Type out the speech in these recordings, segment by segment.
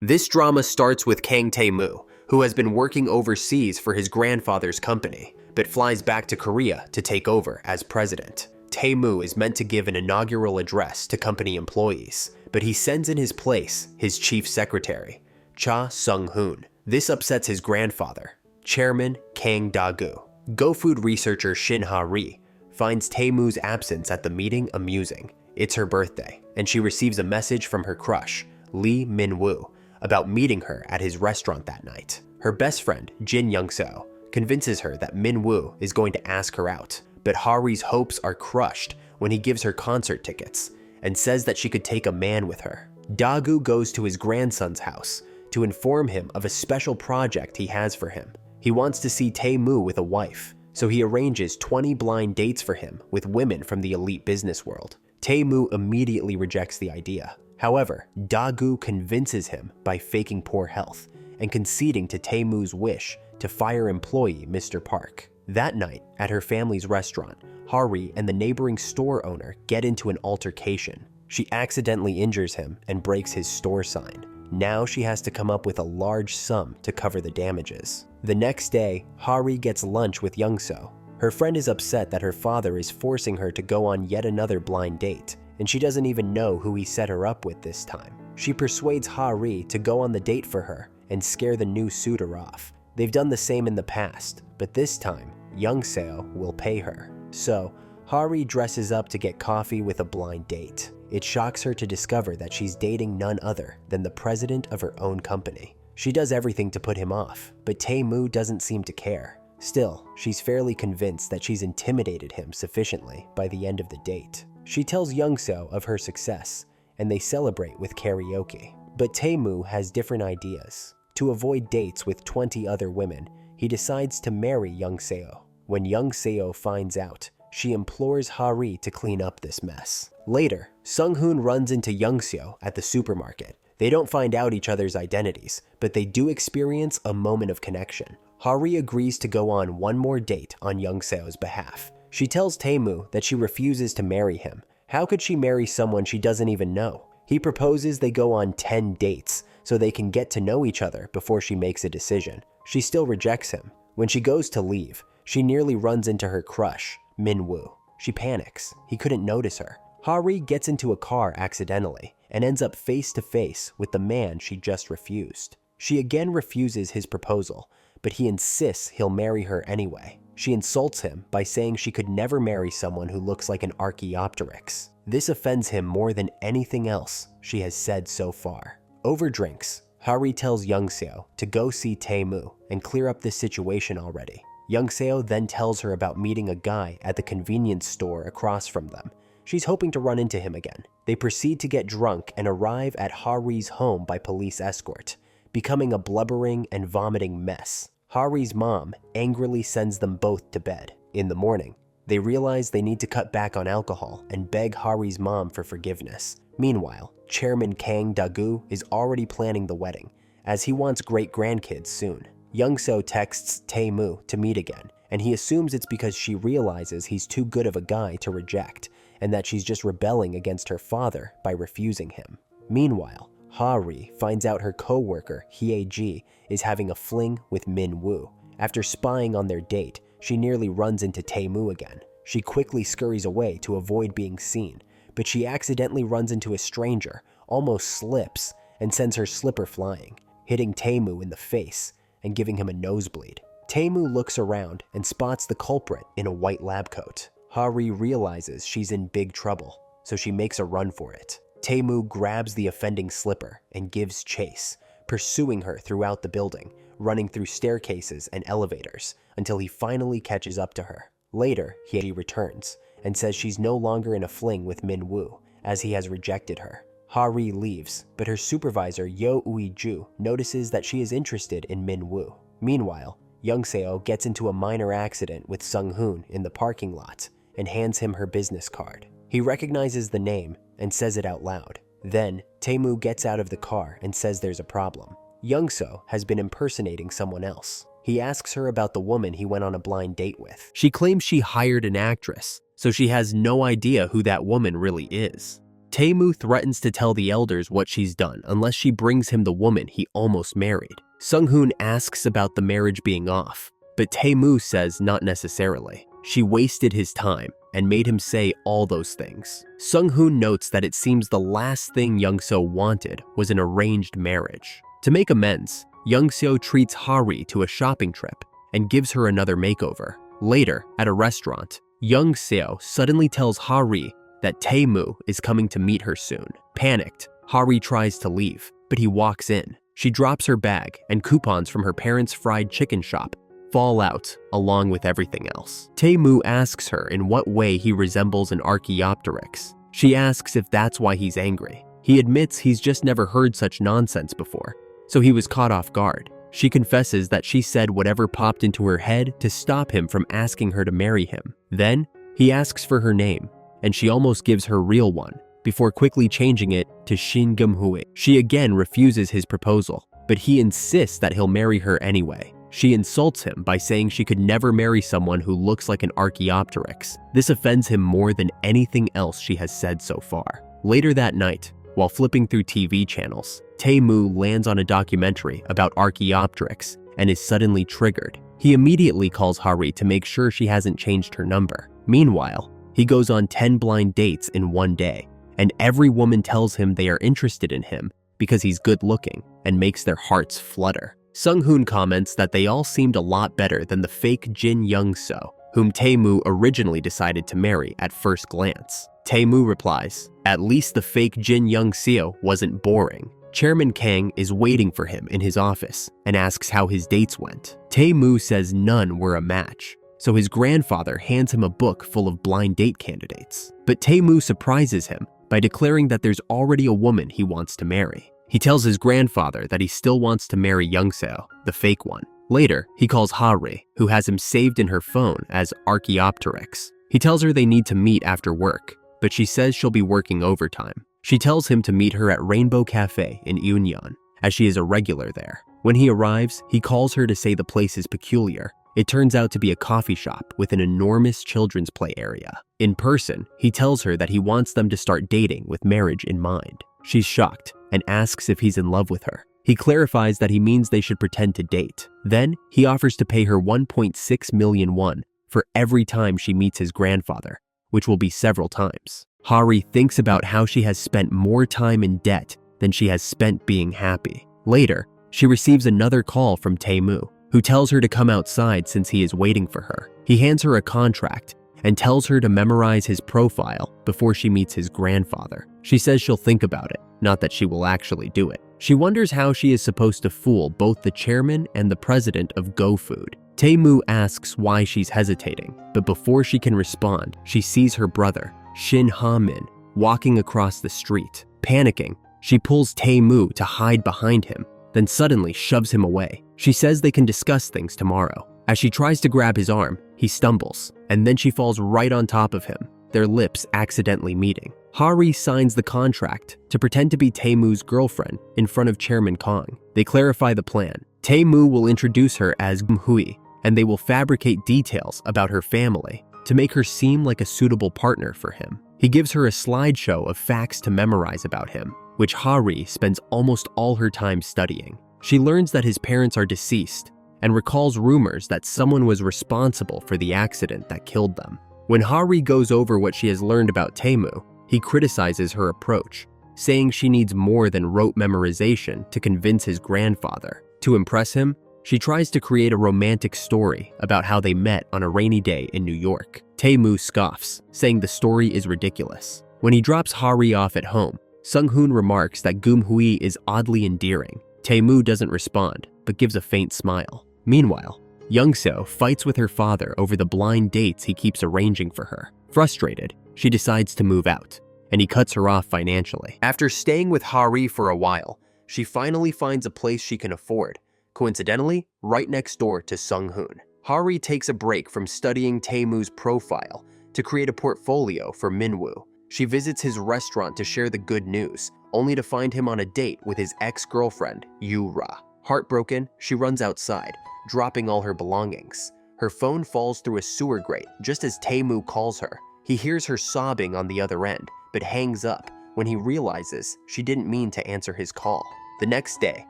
This drama starts with Kang Tae-moo, who has been working overseas for his grandfather's company, but flies back to Korea to take over as president. Tae-moo is meant to give an inaugural address to company employees, but he sends in his place his chief secretary, Cha Sung-hoon. This upsets his grandfather, Chairman Kang Da-gu. Go-food researcher Shin Ha-ri finds Tae-moo's absence at the meeting amusing. It's her birthday, and she receives a message from her crush, Lee Min-woo, about meeting her at his restaurant that night. Her best friend, Jin Young-seo, convinces her that Min-woo is going to ask her out, but Hari's hopes are crushed when he gives her concert tickets and says that she could take a man with her. Da-gu goes to his grandson's house to inform him of a special project he has for him. He wants to see Tae-moo with a wife, so he arranges 20 blind dates for him with women from the elite business world. Tae-moo immediately rejects the idea. However, Da-gu convinces him by faking poor health and conceding to Tae-moo's wish to fire employee Mr. Park. That night, at her family's restaurant, Hari and the neighboring store owner get into an altercation. She accidentally injures him and breaks his store sign. Now she has to come up with a large sum to cover the damages. The next day, Hari gets lunch with Young-seo. Her friend is upset that her father is forcing her to go on yet another blind date, and she doesn't even know who he set her up with this time. She persuades Ha-ri to go on the date for her and scare the new suitor off. They've done the same in the past, but this time, Young-seo will pay her. So, Ha-ri dresses up to get coffee with a blind date. It shocks her to discover that she's dating none other than the president of her own company. She does everything to put him off, but Tae-moo doesn't seem to care. Still, she's fairly convinced that she's intimidated him sufficiently by the end of the date. She tells Young-seo of her success, and they celebrate with karaoke. But Tae-moo has different ideas. To avoid dates with 20 other women, he decides to marry Young-seo. When Young-seo finds out, she implores Ha-ri to clean up this mess. Later, Sung-hoon runs into Young-seo at the supermarket. They don't find out each other's identities, but they do experience a moment of connection. Ha-ri agrees to go on one more date on Young-seo's behalf. She tells Tae-moo that she refuses to marry him. How could she marry someone she doesn't even know? He proposes they go on 10 dates so they can get to know each other before she makes a decision. She still rejects him. When she goes to leave, she nearly runs into her crush, Min-woo. She panics. He couldn't notice her. Ha-ri gets into a car accidentally and ends up face to face with the man she just refused. She again refuses his proposal, but he insists he'll marry her anyway. She insults him by saying she could never marry someone who looks like an Archaeopteryx. This offends him more than anything else she has said so far. Over drinks, Hari tells Young-seo to go see Tae-moo and clear up this situation already. Young-seo then tells her about meeting a guy at the convenience store across from them. She's hoping to run into him again. They proceed to get drunk and arrive at Hari's home by police escort, becoming a blubbering and vomiting mess. Hari's mom angrily sends them both to bed. In the morning, they realize they need to cut back on alcohol and beg Hari's mom for forgiveness. Meanwhile, Chairman Kang Da-gu is already planning the wedding, as he wants great grandkids soon. Young-seo texts Tae-moo to meet again, and he assumes it's because she realizes he's too good of a guy to reject, and that she's just rebelling against her father by refusing him. Meanwhile, Ha-ri finds out her co-worker, Hye-ji, is having a fling with Min-woo. After spying on their date, she nearly runs into Tae-moo again. She quickly scurries away to avoid being seen, but she accidentally runs into a stranger, almost slips, and sends her slipper flying, hitting Tae-moo in the face and giving him a nosebleed. Tae-moo looks around and spots the culprit in a white lab coat. Ha-ri realizes she's in big trouble, so she makes a run for it. Tae-moo grabs the offending slipper and gives chase, pursuing her throughout the building, running through staircases and elevators until he finally catches up to her. Later, Hye returns and says she's no longer in a fling with Min-woo, as he has rejected her. Ha-ri leaves, but her supervisor Yo Ui-ju notices that she is interested in Min-woo. Meanwhile, Young-seo gets into a minor accident with Sung-hoon in the parking lot and hands him her business card. He recognizes the name and says it out loud. Then, Tae-moo gets out of the car and says there's a problem. Young-seo has been impersonating someone else. He asks her about the woman he went on a blind date with. She claims she hired an actress, so she has no idea who that woman really is. Tae-moo threatens to tell the elders what she's done unless she brings him the woman he almost married. Sung-hoon asks about the marriage being off, but Tae-moo says not necessarily. She wasted his time and made him say all those things. Sung-hoon notes that it seems the last thing Young-seo wanted was an arranged marriage. To make amends, Young-seo treats Ha-ri to a shopping trip and gives her another makeover. Later, at a restaurant, Young-seo suddenly tells Ha-ri that Tae-moo is coming to meet her soon. Panicked, Ha-ri tries to leave, but he walks in. She drops her bag, and coupons from her parents' fried chicken shop fall out along with everything else. Tae-moo asks her in what way he resembles an Archaeopteryx. She asks if that's why he's angry. He admits he's just never heard such nonsense before, so he was caught off guard. She confesses that she said whatever popped into her head to stop him from asking her to marry him. Then, he asks for her name, and she almost gives her real one, before quickly changing it to Shin Geum-hui. She again refuses his proposal, but he insists that he'll marry her anyway. She insults him by saying she could never marry someone who looks like an Archaeopteryx. This offends him more than anything else she has said so far. Later that night, while flipping through TV channels, Tae-moo lands on a documentary about Archaeopteryx and is suddenly triggered. He immediately calls Ha-ri to make sure she hasn't changed her number. Meanwhile, he goes on 10 blind dates in one day, and every woman tells him they are interested in him because he's good looking and makes their hearts flutter. Sung-hoon comments that they all seemed a lot better than the fake Jin Young-seo, whom Tae-moo originally decided to marry at first glance. Tae-moo replies, "At least the fake Jin Young-seo wasn't boring." Chairman Kang is waiting for him in his office and asks how his dates went. Tae-moo says none were a match, so his grandfather hands him a book full of blind date candidates. But Tae-moo surprises him by declaring that there's already a woman he wants to marry. He tells his grandfather that he still wants to marry Young-seo, the fake one. Later, he calls Ha-ri, who has him saved in her phone as Archaeopteryx. He tells her they need to meet after work, but she says she'll be working overtime. She tells him to meet her at Rainbow Cafe in Eunyeon, as she is a regular there. When he arrives, he calls her to say the place is peculiar. It turns out to be a coffee shop with an enormous children's play area. In person, he tells her that he wants them to start dating with marriage in mind. She's shocked and asks if he's in love with her. He clarifies that he means they should pretend to date. Then, he offers to pay her 1.6 million won for every time she meets his grandfather, which will be several times. Ha-ri thinks about how she has spent more time in debt than she has spent being happy. Later, she receives another call from Tae-moo, who tells her to come outside since he is waiting for her. He hands her a contract and tells her to memorize his profile before she meets his grandfather. She says she'll think about it, not that she will actually do it. She wonders how she is supposed to fool both the chairman and the president of GoFood. Tae-moo asks why she's hesitating, but before she can respond, she sees her brother, Shin Ha-min, walking across the street. Panicking, she pulls Tae-moo to hide behind him, then suddenly shoves him away. She says they can discuss things tomorrow. As she tries to grab his arm, he stumbles, and then she falls right on top of him, their lips accidentally meeting. Ha-ri signs the contract to pretend to be Tae-moo's girlfriend in front of Chairman Kang. They clarify the plan. Tae-moo will introduce her as Geum-hui, and they will fabricate details about her family to make her seem like a suitable partner for him. He gives her a slideshow of facts to memorize about him, which Ha-ri spends almost all her time studying. She learns that his parents are deceased and recalls rumors that someone was responsible for the accident that killed them. When Ha-ri goes over what she has learned about Tae-moo, he criticizes her approach, saying she needs more than rote memorization to convince his grandfather. To impress him, she tries to create a romantic story about how they met on a rainy day in New York. Tae-moo scoffs, saying the story is ridiculous. When he drops Ha-ri off at home, Sung-hoon remarks that Geum-hui is oddly endearing. Tae-moo doesn't respond, but gives a faint smile. Meanwhile, Young-seo fights with her father over the blind dates he keeps arranging for her. Frustrated, she decides to move out, and he cuts her off financially. After staying with Ha-ri for a while, she finally finds a place she can afford, coincidentally, right next door to Sung-hoon. Ha-ri takes a break from studying Tae-moo's profile to create a portfolio for Minwoo. She visits his restaurant to share the good news, only to find him on a date with his ex-girlfriend, Yu-ra. Heartbroken, she runs outside, dropping all her belongings. Her phone falls through a sewer grate just as Tae-moo calls her. He hears her sobbing on the other end, but hangs up when he realizes she didn't mean to answer his call. The next day,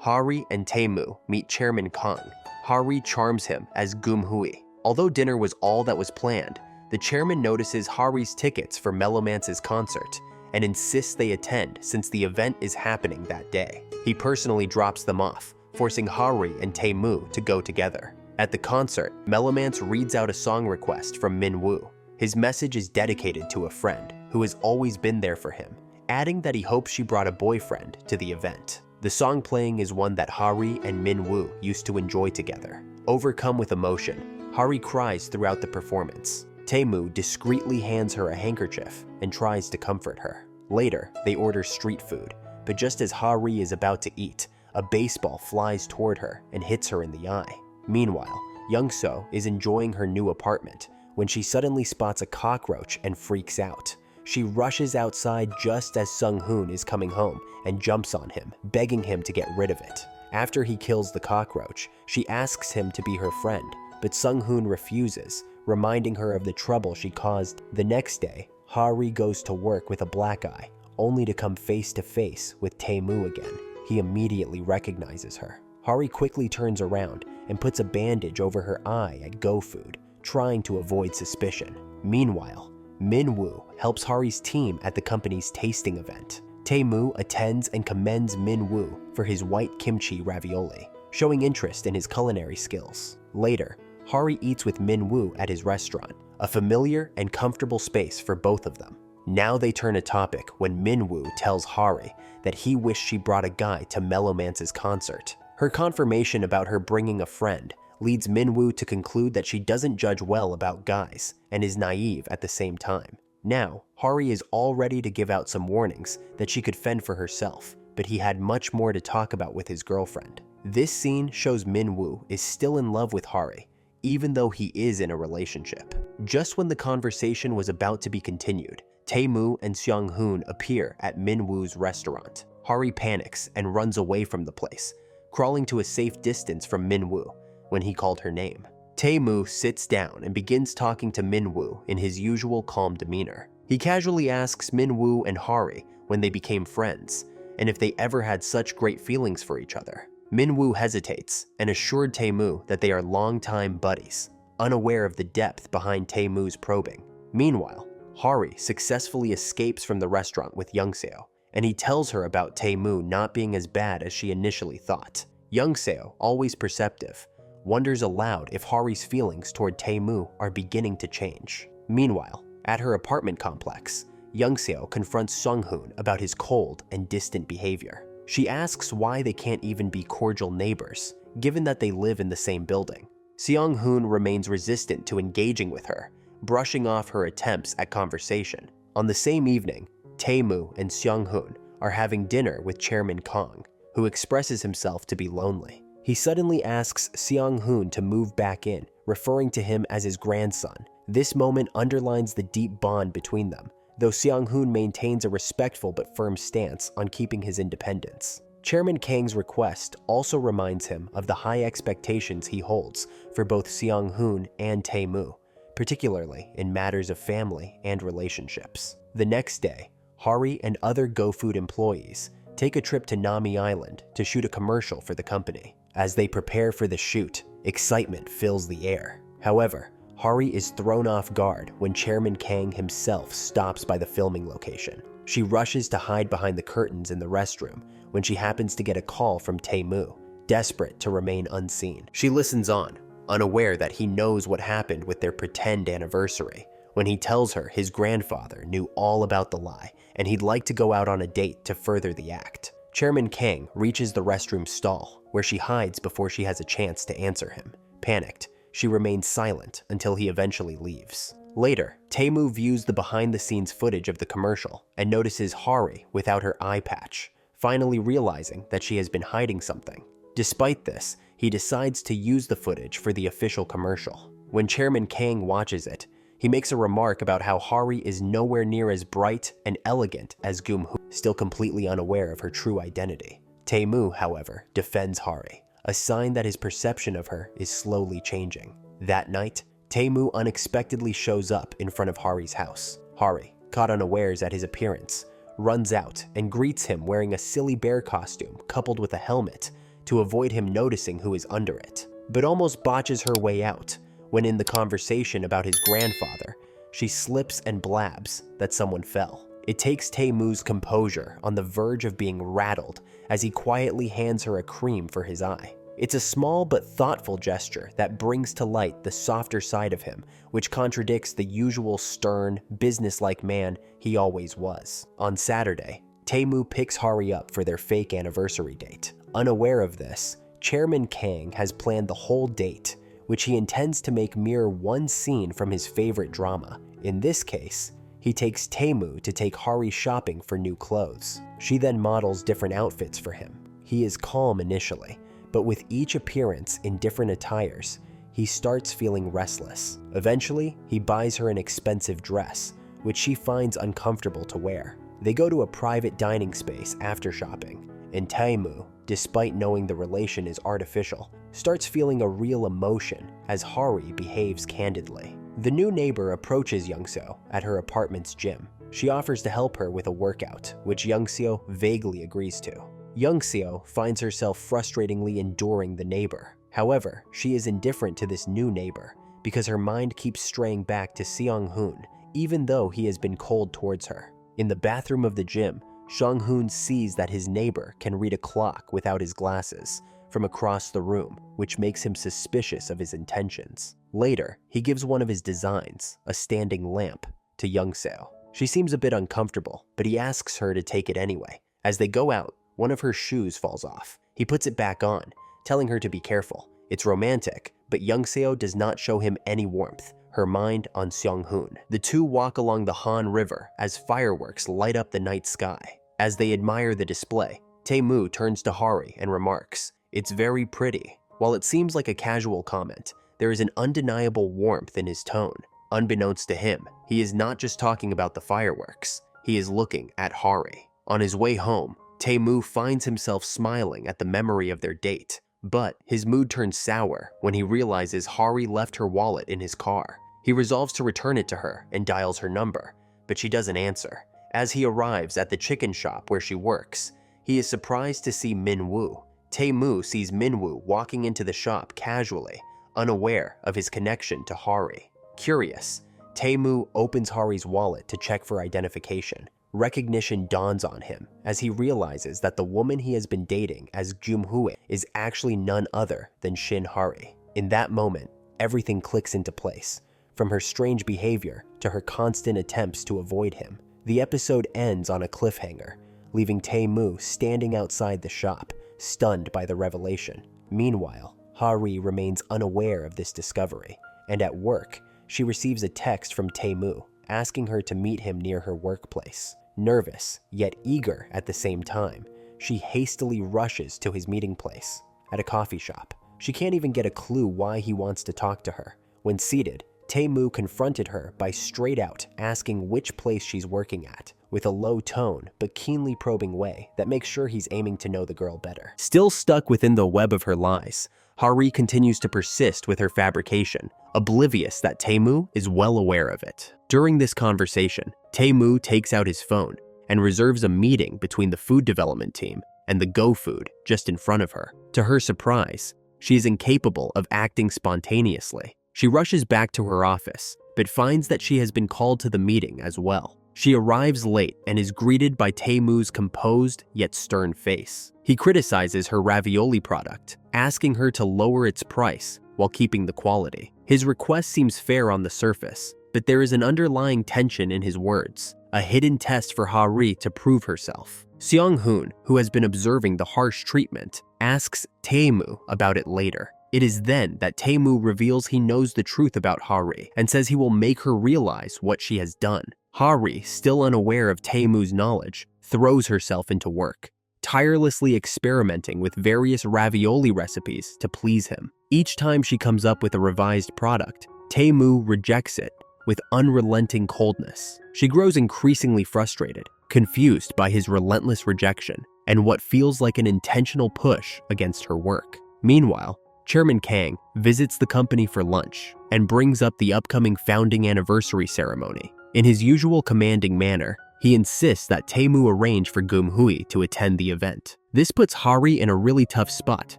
Ha-ri and Tae-moo meet Chairman Kang. Ha-ri charms him as Geum-hui. Although dinner was all that was planned, the chairman notices Ha-ri's tickets for Melomance's concert and insists they attend since the event is happening that day. He personally drops them off, forcing Ha-ri and Tae-moo to go together. At the concert, Melomance reads out a song request from Min-woo. His message is dedicated to a friend who has always been there for him, adding that he hopes she brought a boyfriend to the event. The song playing is one that Ha-ri and Min-woo used to enjoy together. Overcome with emotion, Ha-ri cries throughout the performance. Tae-moo discreetly hands her a handkerchief and tries to comfort her. Later, they order street food, but just as Ha-ri is about to eat, a baseball flies toward her and hits her in the eye. Meanwhile, Young-so is enjoying her new apartment when she suddenly spots a cockroach and freaks out. She rushes outside just as Sung-hoon is coming home and jumps on him, begging him to get rid of it. After he kills the cockroach, she asks him to be her friend, but Sung-hoon refuses, reminding her of the trouble she caused. The next day, Ha-ri goes to work with a black eye, only to come face to face with Tae-moo again. He immediately recognizes her. Ha-ri quickly turns around and puts a bandage over her eye at GoFood, trying to avoid suspicion. Meanwhile, Min-woo helps Ha-ri's team at the company's tasting event. Tae-moo attends and commends Min-woo for his white kimchi ravioli, showing interest in his culinary skills. Later, Ha-ri eats with Min-woo at his restaurant, a familiar and comfortable space for both of them. Now they turn a topic when Min-woo tells Ha-ri that he wished she brought a guy to Melomance's concert. Her confirmation about her bringing a friend leads Min-woo to conclude that she doesn't judge well about guys and is naive at the same time. Now, Ha-ri is all ready to give out some warnings that she could fend for herself, but he had much more to talk about with his girlfriend. This scene shows Min-woo is still in love with Ha-ri, even though he is in a relationship. Just when the conversation was about to be continued, Tae-moo and Seong-hoon appear at Min-woo's restaurant. Ha-ri panics and runs away from the place, crawling to a safe distance from Min-woo when he called her name. Tae-moo sits down and begins talking to Min-woo in his usual calm demeanor. He casually asks Min-woo and Ha-ri when they became friends, and if they ever had such great feelings for each other. Min-woo hesitates and assured Tae-moo that they are longtime buddies, unaware of the depth behind Tae-moo's probing. Meanwhile, Ha-ri successfully escapes from the restaurant with Young-seo, and he tells her about Tae-moo not being as bad as she initially thought. Young-seo, always perceptive, wonders aloud if Ha-ri's feelings toward Tae-moo are beginning to change. Meanwhile, at her apartment complex, Young-seo confronts Sung-hoon about his cold and distant behavior. She asks why they can't even be cordial neighbors, given that they live in the same building. Seong-hoon remains resistant to engaging with her, brushing off her attempts at conversation. On the same evening, Tae-moo and Seong-hoon are having dinner with Chairman Kang, who expresses himself to be lonely. He suddenly asks Seong-hoon to move back in, referring to him as his grandson. This moment underlines the deep bond between them, though Seong-hoon maintains a respectful but firm stance on keeping his independence. Chairman Kang's request also reminds him of the high expectations he holds for both Seong-hoon and Tae-moo, particularly in matters of family and relationships. The next day, Ha-ri and other GoFood employees take a trip to Nami Island to shoot a commercial for the company. As they prepare for the shoot, excitement fills the air. However, Ha-ri is thrown off guard when Chairman Kang himself stops by the filming location. She rushes to hide behind the curtains in the restroom when she happens to get a call from Tae-moo, desperate to remain unseen. She listens on, unaware that he knows what happened with their pretend anniversary, when he tells her his grandfather knew all about the lie and he'd like to go out on a date to further the act. Chairman Kang reaches the restroom stall, where she hides before she has a chance to answer him. Panicked, she remains silent until he eventually leaves. Later, Tae-moo views the behind-the-scenes footage of the commercial and notices Ha-ri without her eye patch, finally realizing that she has been hiding something. Despite this, he decides to use the footage for the official commercial. When Chairman Kang watches it, he makes a remark about how Ha-ri is nowhere near as bright and elegant as Geum-hui, still completely unaware of her true identity. Tae-moo, however, defends Ha-ri, a sign that his perception of her is slowly changing. That night, Tae-moo unexpectedly shows up in front of Ha-ri's house. Ha-ri, caught unawares at his appearance, runs out and greets him wearing a silly bear costume coupled with a helmet to avoid him noticing who is under it, but almost botches her way out when in the conversation about his grandfather, she slips and blabs that someone fell. It takes Tae-moo's composure on the verge of being rattled as he quietly hands her a cream for his eye. It's a small but thoughtful gesture that brings to light the softer side of him, which contradicts the usual stern, businesslike man he always was. On Saturday, Tae-moo picks Ha-ri up for their fake anniversary date. Unaware of this, Chairman Kang has planned the whole date, which he intends to make mirror one scene from his favorite drama. In this case, he takes Tae-moo to take Ha-ri shopping for new clothes. She then models different outfits for him. He is calm initially, but with each appearance in different attires, he starts feeling restless. Eventually, he buys her an expensive dress, which she finds uncomfortable to wear. They go to a private dining space after shopping, and Tae-moo, despite knowing the relation is artificial, starts feeling a real emotion as Ha-ri behaves candidly. The new neighbor approaches Young-seo at her apartment's gym. She offers to help her with a workout, which Young-seo vaguely agrees to. Young-seo finds herself frustratingly enduring the neighbor. However, she is indifferent to this new neighbor because her mind keeps straying back to Seong-hoon, even though he has been cold towards her. In the bathroom of the gym, Seong-hoon sees that his neighbor can read a clock without his glasses from across the room, which makes him suspicious of his intentions. Later, he gives one of his designs, a standing lamp, to Young-seo. She seems a bit uncomfortable, but he asks her to take it anyway. As they go out, one of her shoes falls off. He puts it back on, telling her to be careful. It's romantic, but Young-seo does not show him any warmth, her mind on Seong-hoon. The two walk along the Han River as fireworks light up the night sky. As they admire the display, Tae-moo turns to Ha-ri and remarks, "It's very pretty." While it seems like a casual comment, there is an undeniable warmth in his tone. Unbeknownst to him, he is not just talking about the fireworks. He is looking at Ha-ri. On his way home, Tae-moo finds himself smiling at the memory of their date, but his mood turns sour when he realizes Ha-ri left her wallet in his car. He resolves to return it to her and dials her number, but she doesn't answer. As he arrives at the chicken shop where she works, he is surprised to see Min-woo. Tae-moo sees Min-woo walking into the shop casually, unaware of his connection to Ha-ri. Curious, Tae-moo opens Ha-ri's wallet to check for identification. Recognition dawns on him as he realizes that the woman he has been dating as Geum-hui is actually none other than Shin Ha-ri. In that moment, everything clicks into place, from her strange behavior to her constant attempts to avoid him. The episode ends on a cliffhanger, leaving Tae-moo standing outside the shop, stunned by the revelation. Meanwhile, Ha-ri remains unaware of this discovery, and at work, she receives a text from Tae-moo asking her to meet him near her workplace. Nervous, yet eager at the same time, she hastily rushes to his meeting place, at a coffee shop. She can't even get a clue why he wants to talk to her. When seated, Tae-moo confronted her by straight out asking which place she's working at, with a low tone but keenly probing way that makes sure he's aiming to know the girl better. Still stuck within the web of her lies, Ha-ri continues to persist with her fabrication, oblivious that Tae-moo is well aware of it. During this conversation, Tae-moo takes out his phone and reserves a meeting between the food development team and the Go Food just in front of her. To her surprise, she is incapable of acting spontaneously. She rushes back to her office, but finds that she has been called to the meeting as well. She arrives late and is greeted by Tae-moo's composed yet stern face. He criticizes her ravioli product, asking her to lower its price while keeping the quality. His request seems fair on the surface, but there is an underlying tension in his words, a hidden test for Ha-ri to prove herself. Seong-hoon, who has been observing the harsh treatment, asks Tae-moo about it later. It is then that Tae-moo reveals he knows the truth about Ha-ri and says he will make her realize what she has done. Ha-ri, still unaware of Tae-moo's knowledge, throws herself into work, tirelessly experimenting with various ravioli recipes to please him. Each time she comes up with a revised product, Tae-moo rejects it with unrelenting coldness. She grows increasingly frustrated, confused by his relentless rejection and what feels like an intentional push against her work. Meanwhile, Chairman Kang visits the company for lunch and brings up the upcoming founding anniversary ceremony. In his usual commanding manner, He insists that Tae-moo arrange for Geum-hui to attend the event. This puts Ha-ri in a really tough spot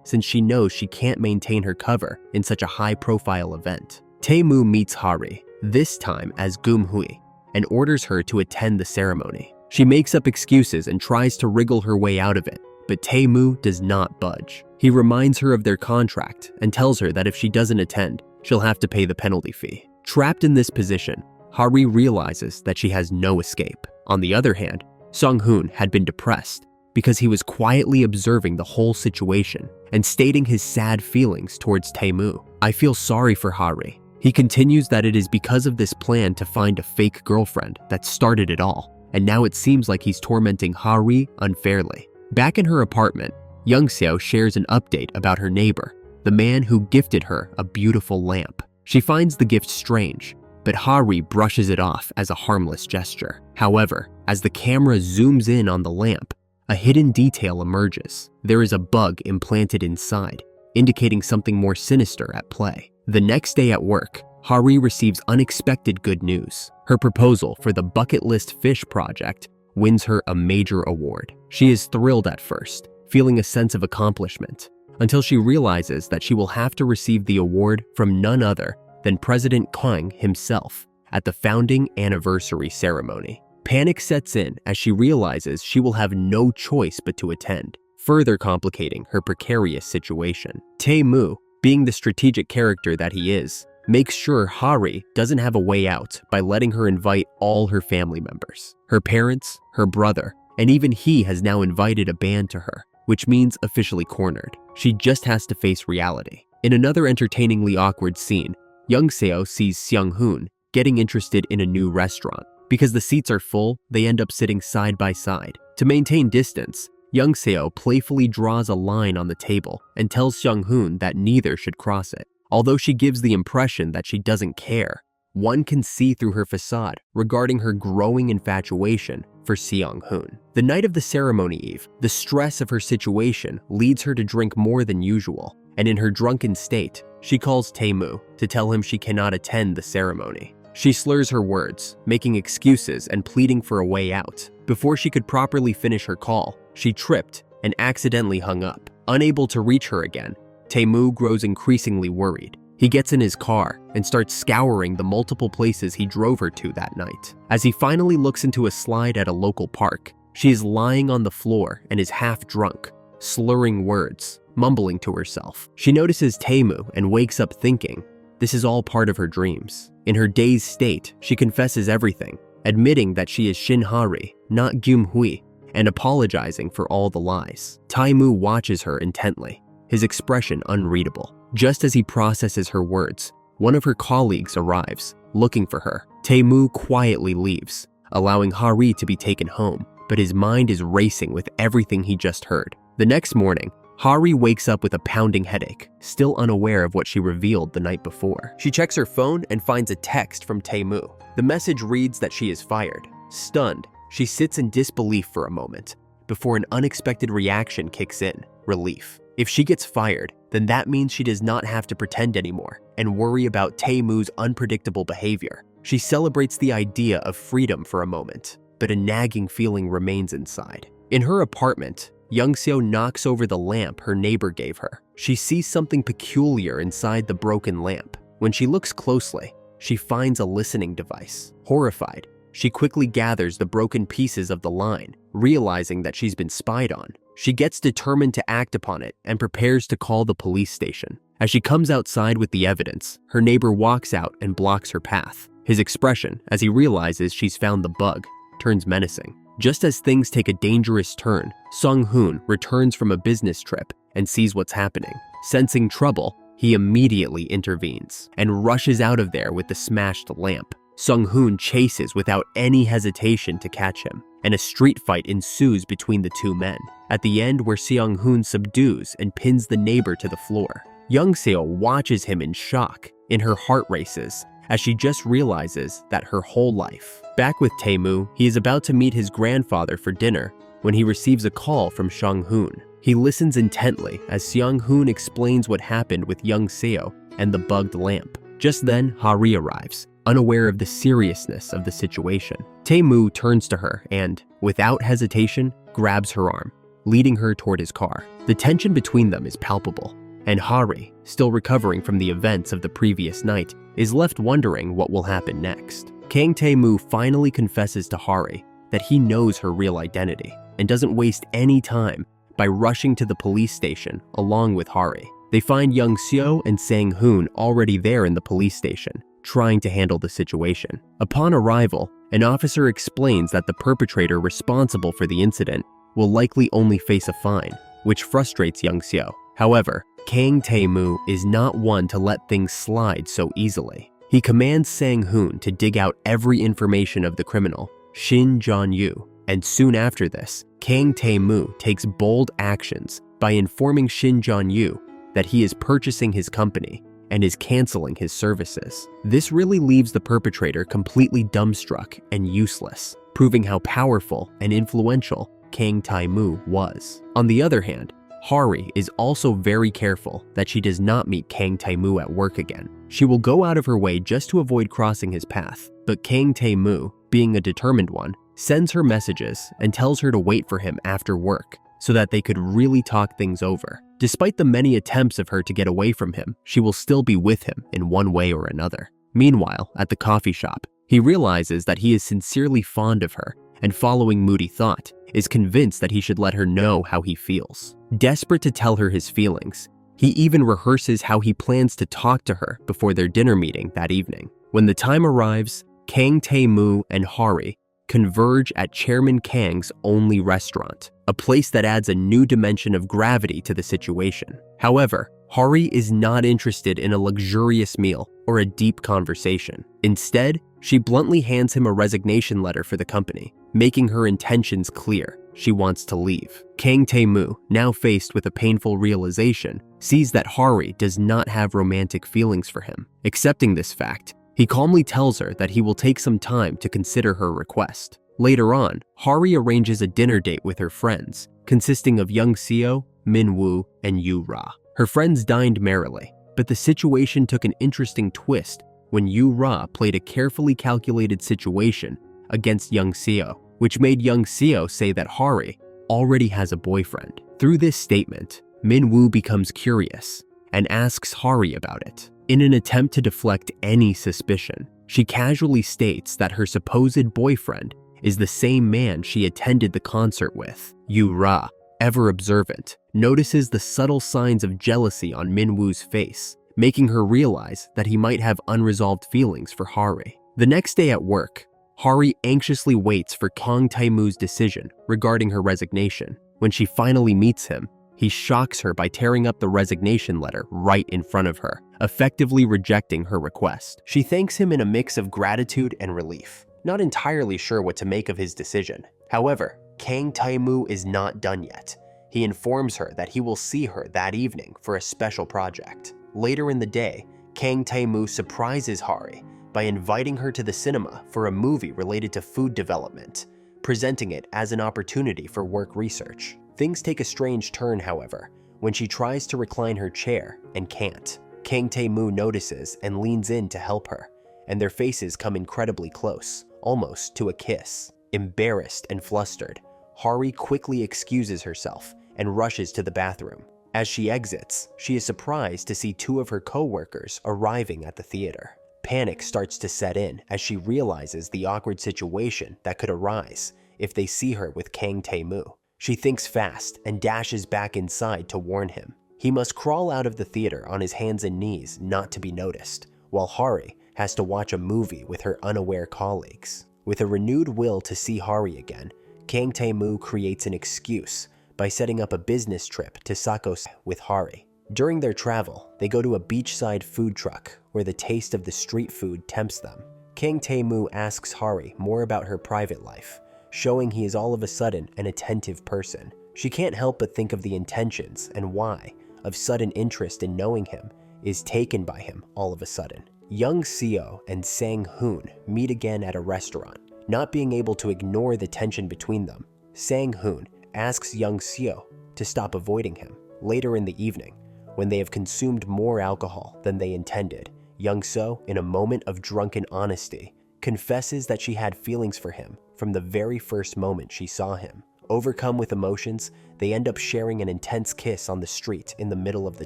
since she knows she can't maintain her cover in such a high-profile event. Tae-moo meets Ha-ri, this time as Geum-hui, and orders her to attend the ceremony. She makes up excuses and tries to wriggle her way out of it, but Tae-moo does not budge. He reminds her of their contract and tells her that if she doesn't attend, she'll have to pay the penalty fee. Trapped in this position, Ha-ri realizes that she has no escape. On the other hand, Sung-hoon had been depressed because he was quietly observing the whole situation and stating his sad feelings towards Tae-moo. I feel sorry for Ha-ri. He continues that it is because of this plan to find a fake girlfriend that started it all, and now it seems like he's tormenting Ha-ri unfairly. Back in her apartment, Young-seo shares an update about her neighbor, the man who gifted her a beautiful lamp. She finds the gift strange, but Ha-ri brushes it off as a harmless gesture. However, as the camera zooms in on the lamp, a hidden detail emerges. There is a bug implanted inside, indicating something more sinister at play. The next day at work, Ha-ri receives unexpected good news. Her proposal for the bucket list fish project wins her a major award. She is thrilled at first, feeling a sense of accomplishment, until she realizes that she will have to receive the award from none other than President Kang himself at the founding anniversary ceremony. Panic sets in as she realizes she will have no choice but to attend, further complicating her precarious situation. Tae-moo, being the strategic character that he is, makes sure Ha-ri doesn't have a way out by letting her invite all her family members. Her parents, her brother, and even he has now invited a band to her, which means officially cornered. She just has to face reality. In another entertainingly awkward scene, Young-seo sees Seung-hoon getting interested in a new restaurant. Because the seats are full, they end up sitting side by side. To maintain distance, Young-seo playfully draws a line on the table and tells Seung-hoon that neither should cross it. Although she gives the impression that she doesn't care, one can see through her facade regarding her growing infatuation for Seung-hoon. The night of the ceremony eve, the stress of her situation leads her to drink more than usual, and in her drunken state, she calls Tae-moo to tell him she cannot attend the ceremony. She slurs her words, making excuses and pleading for a way out. Before she could properly finish her call, she tripped and accidentally hung up. Unable to reach her again, Tae-moo grows increasingly worried. He gets in his car and starts scouring the multiple places he drove her to that night. As he finally looks into a slide at a local park, she is lying on the floor and is half drunk, slurring words, mumbling to herself. She notices Tae-moo and wakes up thinking this is all part of her dreams. In her dazed state, she confesses everything, admitting that she is Shin Ha-ri, not Geum-hui, and apologizing for all the lies. Tae-moo watches her intently, his expression unreadable. Just as he processes her words, one of her colleagues arrives, looking for her. Tae-moo quietly leaves, allowing Ha-ri to be taken home, but his mind is racing with everything he just heard. The next morning, Ha-ri wakes up with a pounding headache, still unaware of what she revealed the night before. She checks her phone and finds a text from Tae-moo. The message reads that she is fired. Stunned, she sits in disbelief for a moment, before an unexpected reaction kicks in, relief. If she gets fired, then that means she does not have to pretend anymore and worry about Tae-moo's unpredictable behavior. She celebrates the idea of freedom for a moment, but a nagging feeling remains inside. In her apartment, Young-seo knocks over the lamp her neighbor gave her. She sees something peculiar inside the broken lamp. When she looks closely, she finds a listening device. Horrified, she quickly gathers the broken pieces of the line, realizing that she's been spied on. She gets determined to act upon it and prepares to call the police station. As she comes outside with the evidence, her neighbor walks out and blocks her path. His expression, as he realizes she's found the bug, turns menacing. Just as things take a dangerous turn, Sung-hoon returns from a business trip and sees what's happening. Sensing trouble, he immediately intervenes and rushes out of there with the smashed lamp. Sung-hoon chases without any hesitation to catch him, and a street fight ensues between the two men, at the end where Seung-hoon subdues and pins the neighbor to the floor. Young-seo watches him in shock, and her heart races, as she just realizes that her whole life. Back with Tae-moo, he is about to meet his grandfather for dinner when he receives a call from Sung-hoon. He listens intently as Seung-hoon explains what happened with Young-seo and the bugged lamp. Just then, Ha-ri arrives, unaware of the seriousness of the situation. Tae-moo turns to her and, without hesitation, grabs her arm, leading her toward his car. The tension between them is palpable, and Ha-ri, still recovering from the events of the previous night, is left wondering what will happen next. Kang Tae-moo finally confesses to Ha-ri that he knows her real identity and doesn't waste any time by rushing to the police station along with Ha-ri. They find Young Seo and Sang-hoon already there in the police station, trying to handle the situation. Upon arrival, an officer explains that the perpetrator responsible for the incident will likely only face a fine, which frustrates Young Seo. However, Kang Tae-moo is not one to let things slide so easily. He commands Sang-hoon to dig out every information of the criminal, Shin Ha-ri, and soon after this, Kang Tae-moo takes bold actions by informing Shin Ha-ri that he is purchasing his company and is canceling his services. This really leaves the perpetrator completely dumbstruck and useless, proving how powerful and influential Kang Tae-moo was. On the other hand, Ha-ri is also very careful that she does not meet Kang Tae-moo at work again. She will go out of her way just to avoid crossing his path, but Kang Tae-moo, being a determined one, sends her messages and tells her to wait for him after work so that they could really talk things over. Despite the many attempts of her to get away from him, she will still be with him in one way or another. Meanwhile, at the coffee shop, he realizes that he is sincerely fond of her and, following moody thought, is convinced that he should let her know how he feels. Desperate to tell her his feelings, he even rehearses how he plans to talk to her before their dinner meeting that evening. When the time arrives, Kang Tae-moo and Ha-ri converge at Chairman Kang's only restaurant, a place that adds a new dimension of gravity to the situation. However, Ha-ri is not interested in a luxurious meal or a deep conversation. Instead, she bluntly hands him a resignation letter for the company, making her intentions clear. She wants to leave. Kang Tae-moo, now faced with a painful realization, sees that Ha-ri does not have romantic feelings for him. Accepting this fact, he calmly tells her that he will take some time to consider her request. Later on, Ha-ri arranges a dinner date with her friends, consisting of Young Seo, Min-woo, and Yu-ra. Her friends dined merrily, but the situation took an interesting twist when Yu-ra played a carefully calculated situation against Young Seo, which made Young Seo say that Ha-ri already has a boyfriend. Through this statement, Min-woo becomes curious and asks Ha-ri about it. In an attempt to deflect any suspicion, she casually states that her supposed boyfriend is the same man she attended the concert with. Yu-ra, ever observant, notices the subtle signs of jealousy on Min-woo's face, making her realize that he might have unresolved feelings for Ha-ri. The next day at work, Ha-ri anxiously waits for Kang Tae-moo's decision regarding her resignation. When she finally meets him, he shocks her by tearing up the resignation letter right in front of her, effectively rejecting her request. She thanks him in a mix of gratitude and relief, not entirely sure what to make of his decision. However, Kang Tae-moo is not done yet. He informs her that he will see her that evening for a special project. Later in the day, Kang Tae-moo surprises Ha-ri by inviting her to the cinema for a movie related to food development, presenting it as an opportunity for work research. Things take a strange turn, however, when she tries to recline her chair and can't. Kang Tae-moo notices and leans in to help her, and their faces come incredibly close, almost to a kiss. Embarrassed and flustered, Ha-ri quickly excuses herself and rushes to the bathroom. As she exits, she is surprised to see two of her co-workers arriving at the theater. Panic starts to set in as she realizes the awkward situation that could arise if they see her with Kang Tae-moo. She thinks fast and dashes back inside to warn him. He must crawl out of the theater on his hands and knees not to be noticed, while Ha-ri has to watch a movie with her unaware colleagues. With a renewed will to see Ha-ri again, Kang Tae-moo creates an excuse by setting up a business trip to Sakose with Ha-ri. During their travel, they go to a beachside food truck where the taste of the street food tempts them. Kang Tae-moo asks Ha-ri more about her private life, showing he is all of a sudden an attentive person. She can't help but think of the intentions and why of sudden interest in knowing him is taken by him all of a sudden. Young Seo and Sang-hoon meet again at a restaurant. Not being able to ignore the tension between them, Sang-hoon asks Young Seo to stop avoiding him. Later in the evening, when they have consumed more alcohol than they intended, Young-seo, in a moment of drunken honesty, confesses that she had feelings for him from the very first moment she saw him. Overcome with emotions, they end up sharing an intense kiss on the street in the middle of the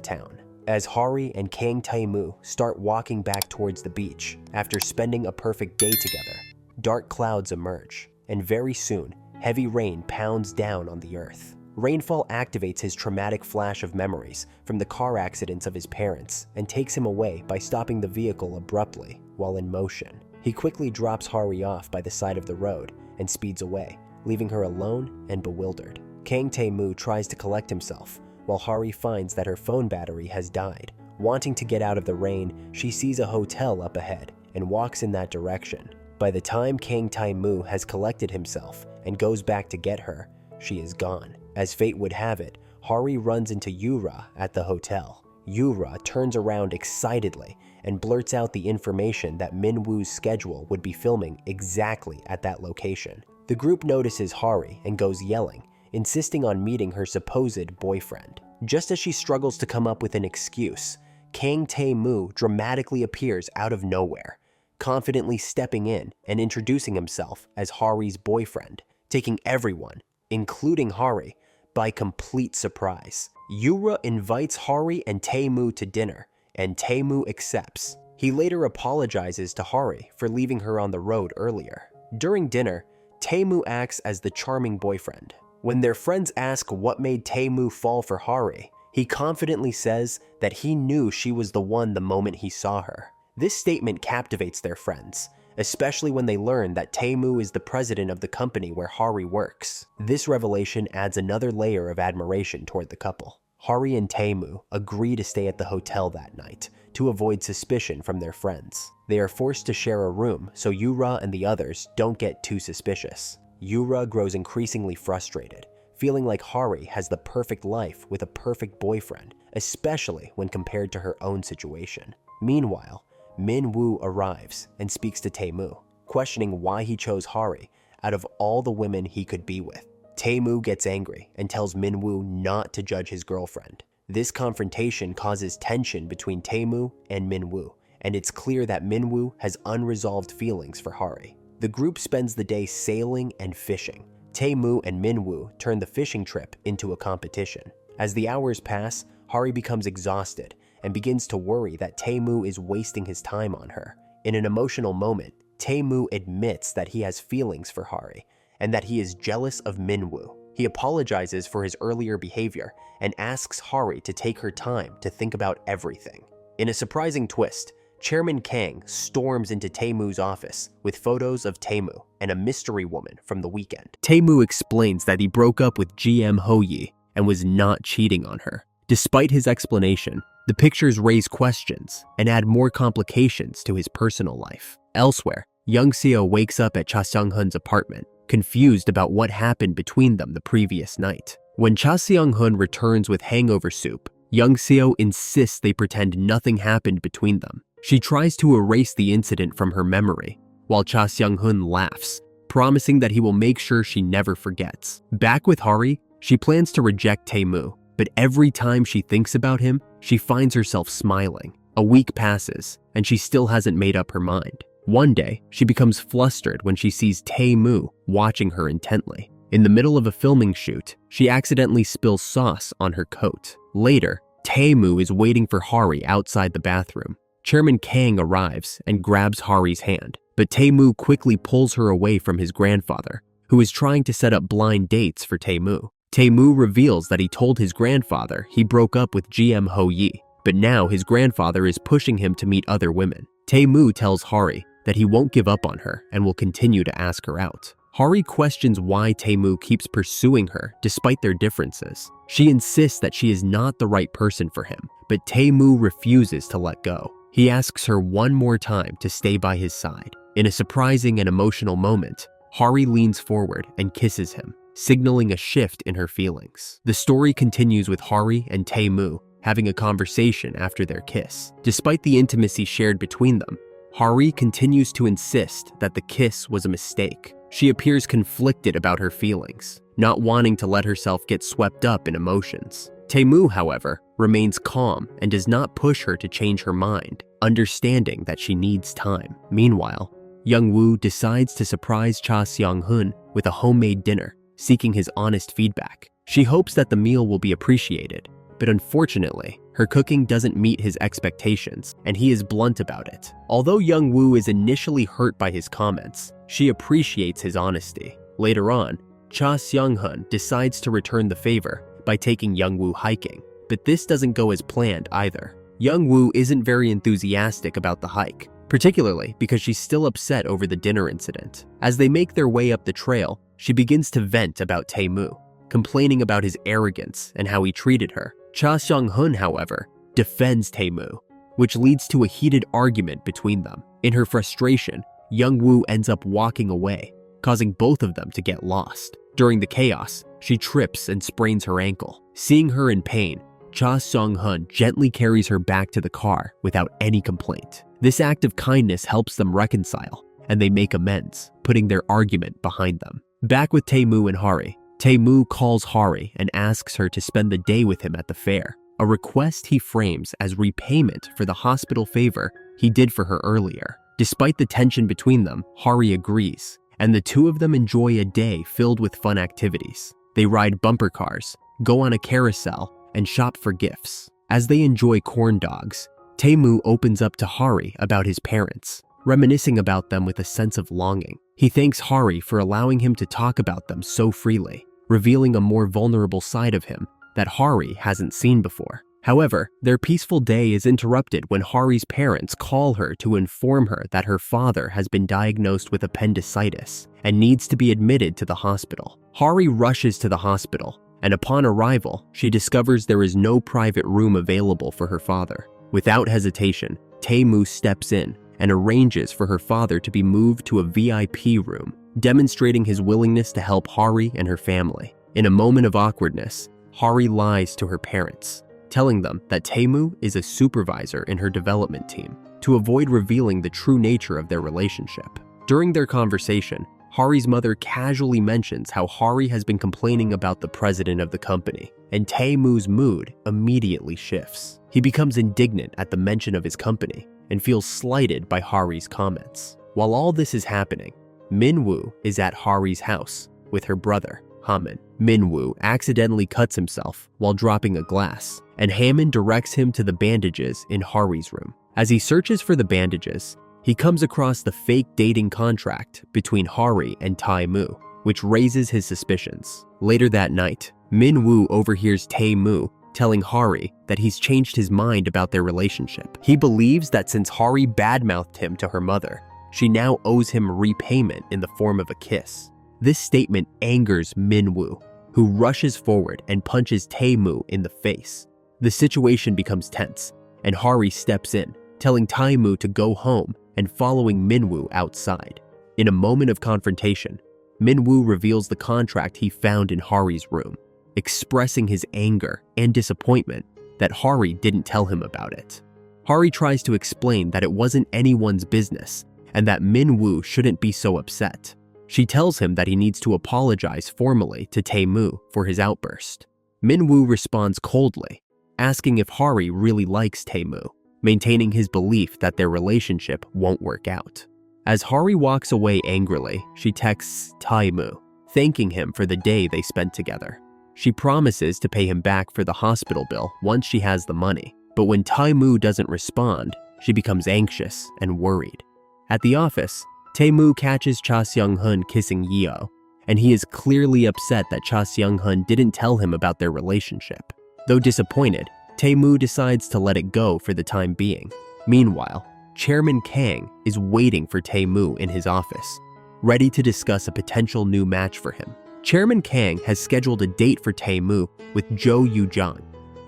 town. As Ha-ri and Kang Tae-moo start walking back towards the beach after spending a perfect day together, dark clouds emerge, and very soon, heavy rain pounds down on the earth. Rainfall activates his traumatic flash of memories from the car accidents of his parents and takes him away by stopping the vehicle abruptly while in motion. He quickly drops Ha-ri off by the side of the road and speeds away, leaving her alone and bewildered. Kang Tae-moo tries to collect himself, while Ha-ri finds that her phone battery has died. Wanting to get out of the rain, she sees a hotel up ahead and walks in that direction. By the time Kang Tae-moo has collected himself and goes back to get her, she is gone. As fate would have it, Ha-ri runs into Yura at the hotel. Yura turns around excitedly and blurts out the information that Min-woo's schedule would be filming exactly at that location. The group notices Ha-ri and goes yelling, insisting on meeting her supposed boyfriend. Just as she struggles to come up with an excuse, Kang Tae-moo dramatically appears out of nowhere, confidently stepping in and introducing himself as Ha-ri's boyfriend, taking everyone, including Ha-ri, by complete surprise. Yura invites Ha-ri and Tae-moo to dinner, and Tae-moo accepts. He later apologizes to Ha-ri for leaving her on the road earlier. During dinner, Tae-moo acts as the charming boyfriend. When their friends ask what made Tae-moo fall for Ha-ri, he confidently says that he knew she was the one the moment he saw her. This statement captivates their friends, especially when they learn that Tae-moo is the president of the company where Ha-ri works. This revelation adds another layer of admiration toward the couple. Ha-ri and Tae-moo agree to stay at the hotel that night to avoid suspicion from their friends. They are forced to share a room so Yura and the others don't get too suspicious. Yura grows increasingly frustrated, feeling like Ha-ri has the perfect life with a perfect boyfriend, especially when compared to her own situation. Meanwhile, Min-woo arrives and speaks to Tae-moo, questioning why he chose Ha-ri out of all the women he could be with. Tae-moo gets angry and tells Min-woo not to judge his girlfriend. This confrontation causes tension between Tae-moo and Min-woo, and it's clear that Min-woo has unresolved feelings for Ha-ri. The group spends the day sailing and fishing. Tae-moo and Min-woo turn the fishing trip into a competition. As the hours pass, Ha-ri becomes exhausted and begins to worry that Tae-moo is wasting his time on her. In an emotional moment, Tae-moo admits that he has feelings for Ha-ri and that he is jealous of Min-woo. He apologizes for his earlier behavior and asks Ha-ri to take her time to think about everything. In a surprising twist, Chairman Kang storms into Tae-moo's office with photos of Tae-moo and a mystery woman from the weekend. Tae-moo explains that he broke up with Geum-hui and was not cheating on her. Despite his explanation, the pictures raise questions and add more complications to his personal life. Elsewhere, Young-seo wakes up at Cha Seong-hun's apartment, confused about what happened between them the previous night. When Cha Seong-hun returns with hangover soup, Young-seo insists they pretend nothing happened between them. She tries to erase the incident from her memory, while Cha Seong-hun laughs, promising that he will make sure she never forgets. Back with Ha-ri, she plans to reject Tae-moo, but every time she thinks about him, she finds herself smiling. A week passes, and she still hasn't made up her mind. One day, she becomes flustered when she sees Tae-moo watching her intently. In the middle of a filming shoot, she accidentally spills sauce on her coat. Later, Tae-moo is waiting for Ha-ri outside the bathroom. Chairman Kang arrives and grabs Ha-ri's hand, but Tae-moo quickly pulls her away from his grandfather, who is trying to set up blind dates for Tae-moo. Tae-moo reveals that he told his grandfather he broke up with Geum-hui, but now his grandfather is pushing him to meet other women. Tae-moo tells Ha-ri that he won't give up on her and will continue to ask her out. Ha-ri questions why Tae-moo keeps pursuing her despite their differences. She insists that she is not the right person for him, but Tae-moo refuses to let go. He asks her one more time to stay by his side. In a surprising and emotional moment, Ha-ri leans forward and kisses him, signaling a shift in her feelings. The story continues with Ha-ri and Tae-moo having a conversation after their kiss. Despite the intimacy shared between them, Ha-ri continues to insist that the kiss was a mistake. She appears conflicted about her feelings, not wanting to let herself get swept up in emotions. Tae-moo, however, remains calm and does not push her to change her mind. understanding that she needs time. Meanwhile, Young-woo decides to surprise Cha Seong-hun with a homemade dinner, seeking his honest feedback. She hopes that the meal will be appreciated, but unfortunately, her cooking doesn't meet his expectations, and he is blunt about it. Although Young-woo is initially hurt by his comments, she appreciates his honesty. Later on, Cha Seong-hun decides to return the favor by taking Young-woo hiking, but this doesn't go as planned either. Young-woo isn't very enthusiastic about the hike, particularly because she's still upset over the dinner incident. As they make their way up the trail, she begins to vent about Tae-moo, complaining about his arrogance and how he treated her. Cha Seong-hun, however, defends Tae-moo, which leads to a heated argument between them. In her frustration, Young-woo ends up walking away, causing both of them to get lost. During the chaos, she trips and sprains her ankle. Seeing her in pain, Cha Seong-hun gently carries her back to the car without any complaint. This act of kindness helps them reconcile, and they make amends, putting their argument behind them. Back with Tae-moo and Ha-ri, Tae-moo calls Ha-ri and asks her to spend the day with him at the fair, a request he frames as repayment for the hospital favor he did for her earlier. Despite the tension between them, Ha-ri agrees, and the two of them enjoy a day filled with fun activities. They ride bumper cars, go on a carousel, and shop for gifts. As they enjoy corn dogs, Tae-moo opens up to Ha-ri about his parents, reminiscing about them with a sense of longing. He thanks Ha-ri for allowing him to talk about them so freely, revealing a more vulnerable side of him that Ha-ri hasn't seen before. However, their peaceful day is interrupted when Ha-ri's parents call her to inform her that her father has been diagnosed with appendicitis and needs to be admitted to the hospital. Ha-ri rushes to the hospital, and upon arrival, she discovers there is no private room available for her father. Without hesitation, Tae-moo steps in and arranges for her father to be moved to a VIP room, demonstrating his willingness to help Ha-ri and her family. In a moment of awkwardness, Ha-ri lies to her parents, telling them that Tae-moo is a supervisor in her development team, to avoid revealing the true nature of their relationship. During their conversation, Ha-ri's mother casually mentions how Ha-ri has been complaining about the president of the company, and Tae-moo's mood immediately shifts. He becomes indignant at the mention of his company and feels slighted by Ha-ri's comments. While all this is happening, Min-woo is at Ha-ri's house with her brother, Hamin. Min-woo accidentally cuts himself while dropping a glass, and Hamin directs him to the bandages in Ha-ri's room. As he searches for the bandages, he comes across the fake dating contract between Ha-ri and Tae-moo, which raises his suspicions. Later that night, Min-woo overhears Tae-moo telling Ha-ri that he's changed his mind about their relationship. He believes that since Ha-ri badmouthed him to her mother, she now owes him repayment in the form of a kiss. This statement angers Min-woo, who rushes forward and punches Tae-moo in the face. The situation becomes tense, and Ha-ri steps in, telling Tae-moo to go home and following Min-woo outside. In a moment of confrontation, Min-woo reveals the contract he found in Ha-ri's room, expressing his anger and disappointment that Ha-ri didn't tell him about it. Ha-ri tries to explain that it wasn't anyone's business and that Min-woo shouldn't be so upset. She tells him that he needs to apologize formally to Tae-moo for his outburst. Min-woo responds coldly, asking if Ha-ri really likes Tae-moo, maintaining his belief that their relationship won't work out. As Ha-ri walks away angrily, she texts Tae-moo, thanking him for the day they spent together. She promises to pay him back for the hospital bill once she has the money, but when Tae-moo doesn't respond, she becomes anxious and worried. At the office, Tae-moo catches Cha Seong-hun kissing Yeo, and he is clearly upset that Cha Seong-hun didn't tell him about their relationship. Though disappointed, Tae-moo decides to let it go for the time being. Meanwhile, Chairman Kang is waiting for Tae-moo in his office, ready to discuss a potential new match for him. Chairman Kang has scheduled a date for Tae-moo with Jo Yoo-jang,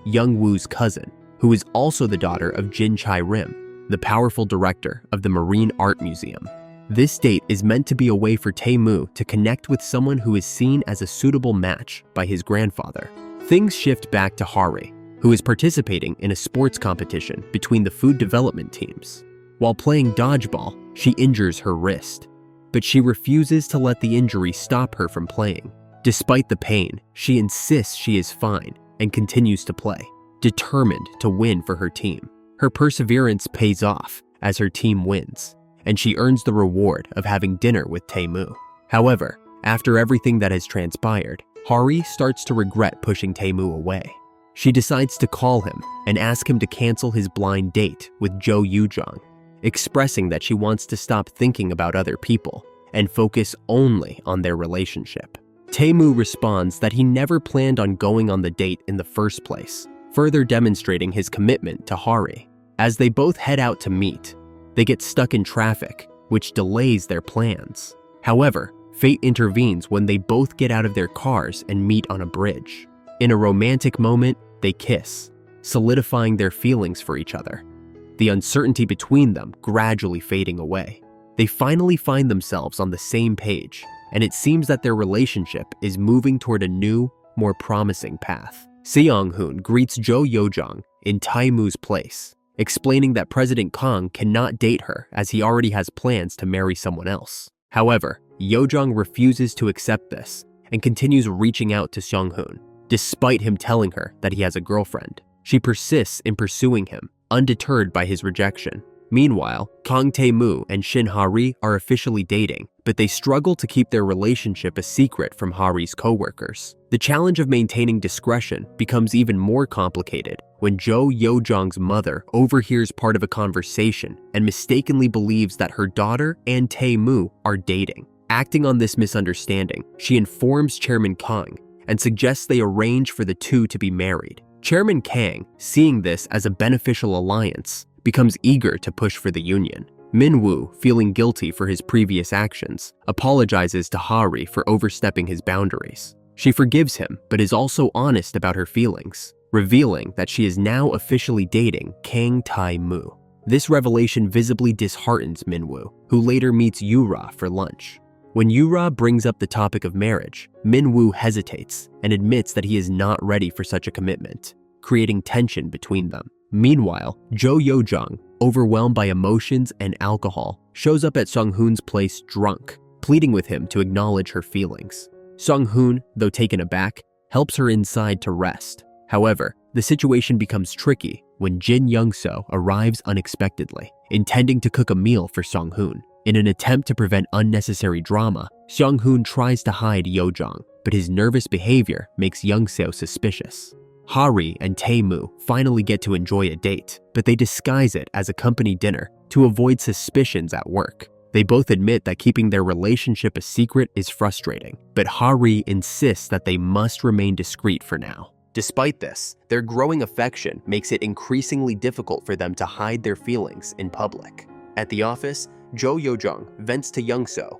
Young-woo's cousin, who is also the daughter of Jin Chae-rim, the powerful director of the Marine Art Museum. This date is meant to be a way for Tae-moo to connect with someone who is seen as a suitable match by his grandfather. Things shift back to Ha-ri, who is participating in a sports competition between the food development teams. While playing dodgeball, she injures her wrist, but she refuses to let the injury stop her from playing. Despite the pain, she insists she is fine and continues to play, determined to win for her team. Her perseverance pays off as her team wins, and she earns the reward of having dinner with Tae-moo. However, after everything that has transpired, Ha-ri starts to regret pushing Tae-moo away. She decides to call him and ask him to cancel his blind date with Jo Yoo-jung, expressing that she wants to stop thinking about other people and focus only on their relationship. Tae-moo responds that he never planned on going on the date in the first place, further demonstrating his commitment to Ha-ri. As they both head out to meet, they get stuck in traffic, which delays their plans. However, fate intervenes when they both get out of their cars and meet on a bridge. In a romantic moment, they kiss, solidifying their feelings for each other, the uncertainty between them gradually fading away. They finally find themselves on the same page, and it seems that their relationship is moving toward a new, more promising path. Seong-hoon greets Jo Yoo-jung in Tae-moo's place, explaining that President Kang cannot date her as he already has plans to marry someone else. However, Yoo-jung refuses to accept this and continues reaching out to Seong-hoon, despite him telling her that he has a girlfriend. She persists in pursuing him, undeterred by his rejection. Meanwhile, Kang Tae-moo and Shin Ha-ri are officially dating, but they struggle to keep their relationship a secret from Ha-ri's co-workers. The challenge of maintaining discretion becomes even more complicated when Jo Yoo-jung's mother overhears part of a conversation and mistakenly believes that her daughter and Tae-moo are dating. Acting on this misunderstanding, she informs Chairman Kang and suggests they arrange for the two to be married. Chairman Kang, seeing this as a beneficial alliance, becomes eager to push for the union. Min-woo, feeling guilty for his previous actions, apologizes to Ha-ri for overstepping his boundaries. She forgives him, but is also honest about her feelings, revealing that she is now officially dating Kang Tae-moo. This revelation visibly disheartens Min-woo, who later meets Yura for lunch. When Yura brings up the topic of marriage, Min-woo hesitates and admits that he is not ready for such a commitment, creating tension between them. Meanwhile, Jo Yoo-jung, overwhelmed by emotions and alcohol, shows up at Sung-hoon's place drunk, pleading with him to acknowledge her feelings. Sung-hoon, though taken aback, helps her inside to rest. However, the situation becomes tricky when Jin Young-seo arrives unexpectedly, intending to cook a meal for Sung-hoon. In an attempt to prevent unnecessary drama, Sung-hoon tries to hide Yoo-jung, but his nervous behavior makes Young-seo suspicious. Ha-ri and Tae-moo finally get to enjoy a date, but they disguise it as a company dinner to avoid suspicions at work. They both admit that keeping their relationship a secret is frustrating, but Ha-ri insists that they must remain discreet for now. Despite this, their growing affection makes it increasingly difficult for them to hide their feelings in public. At the office, Jo Yoo-jung vents to Young-seo.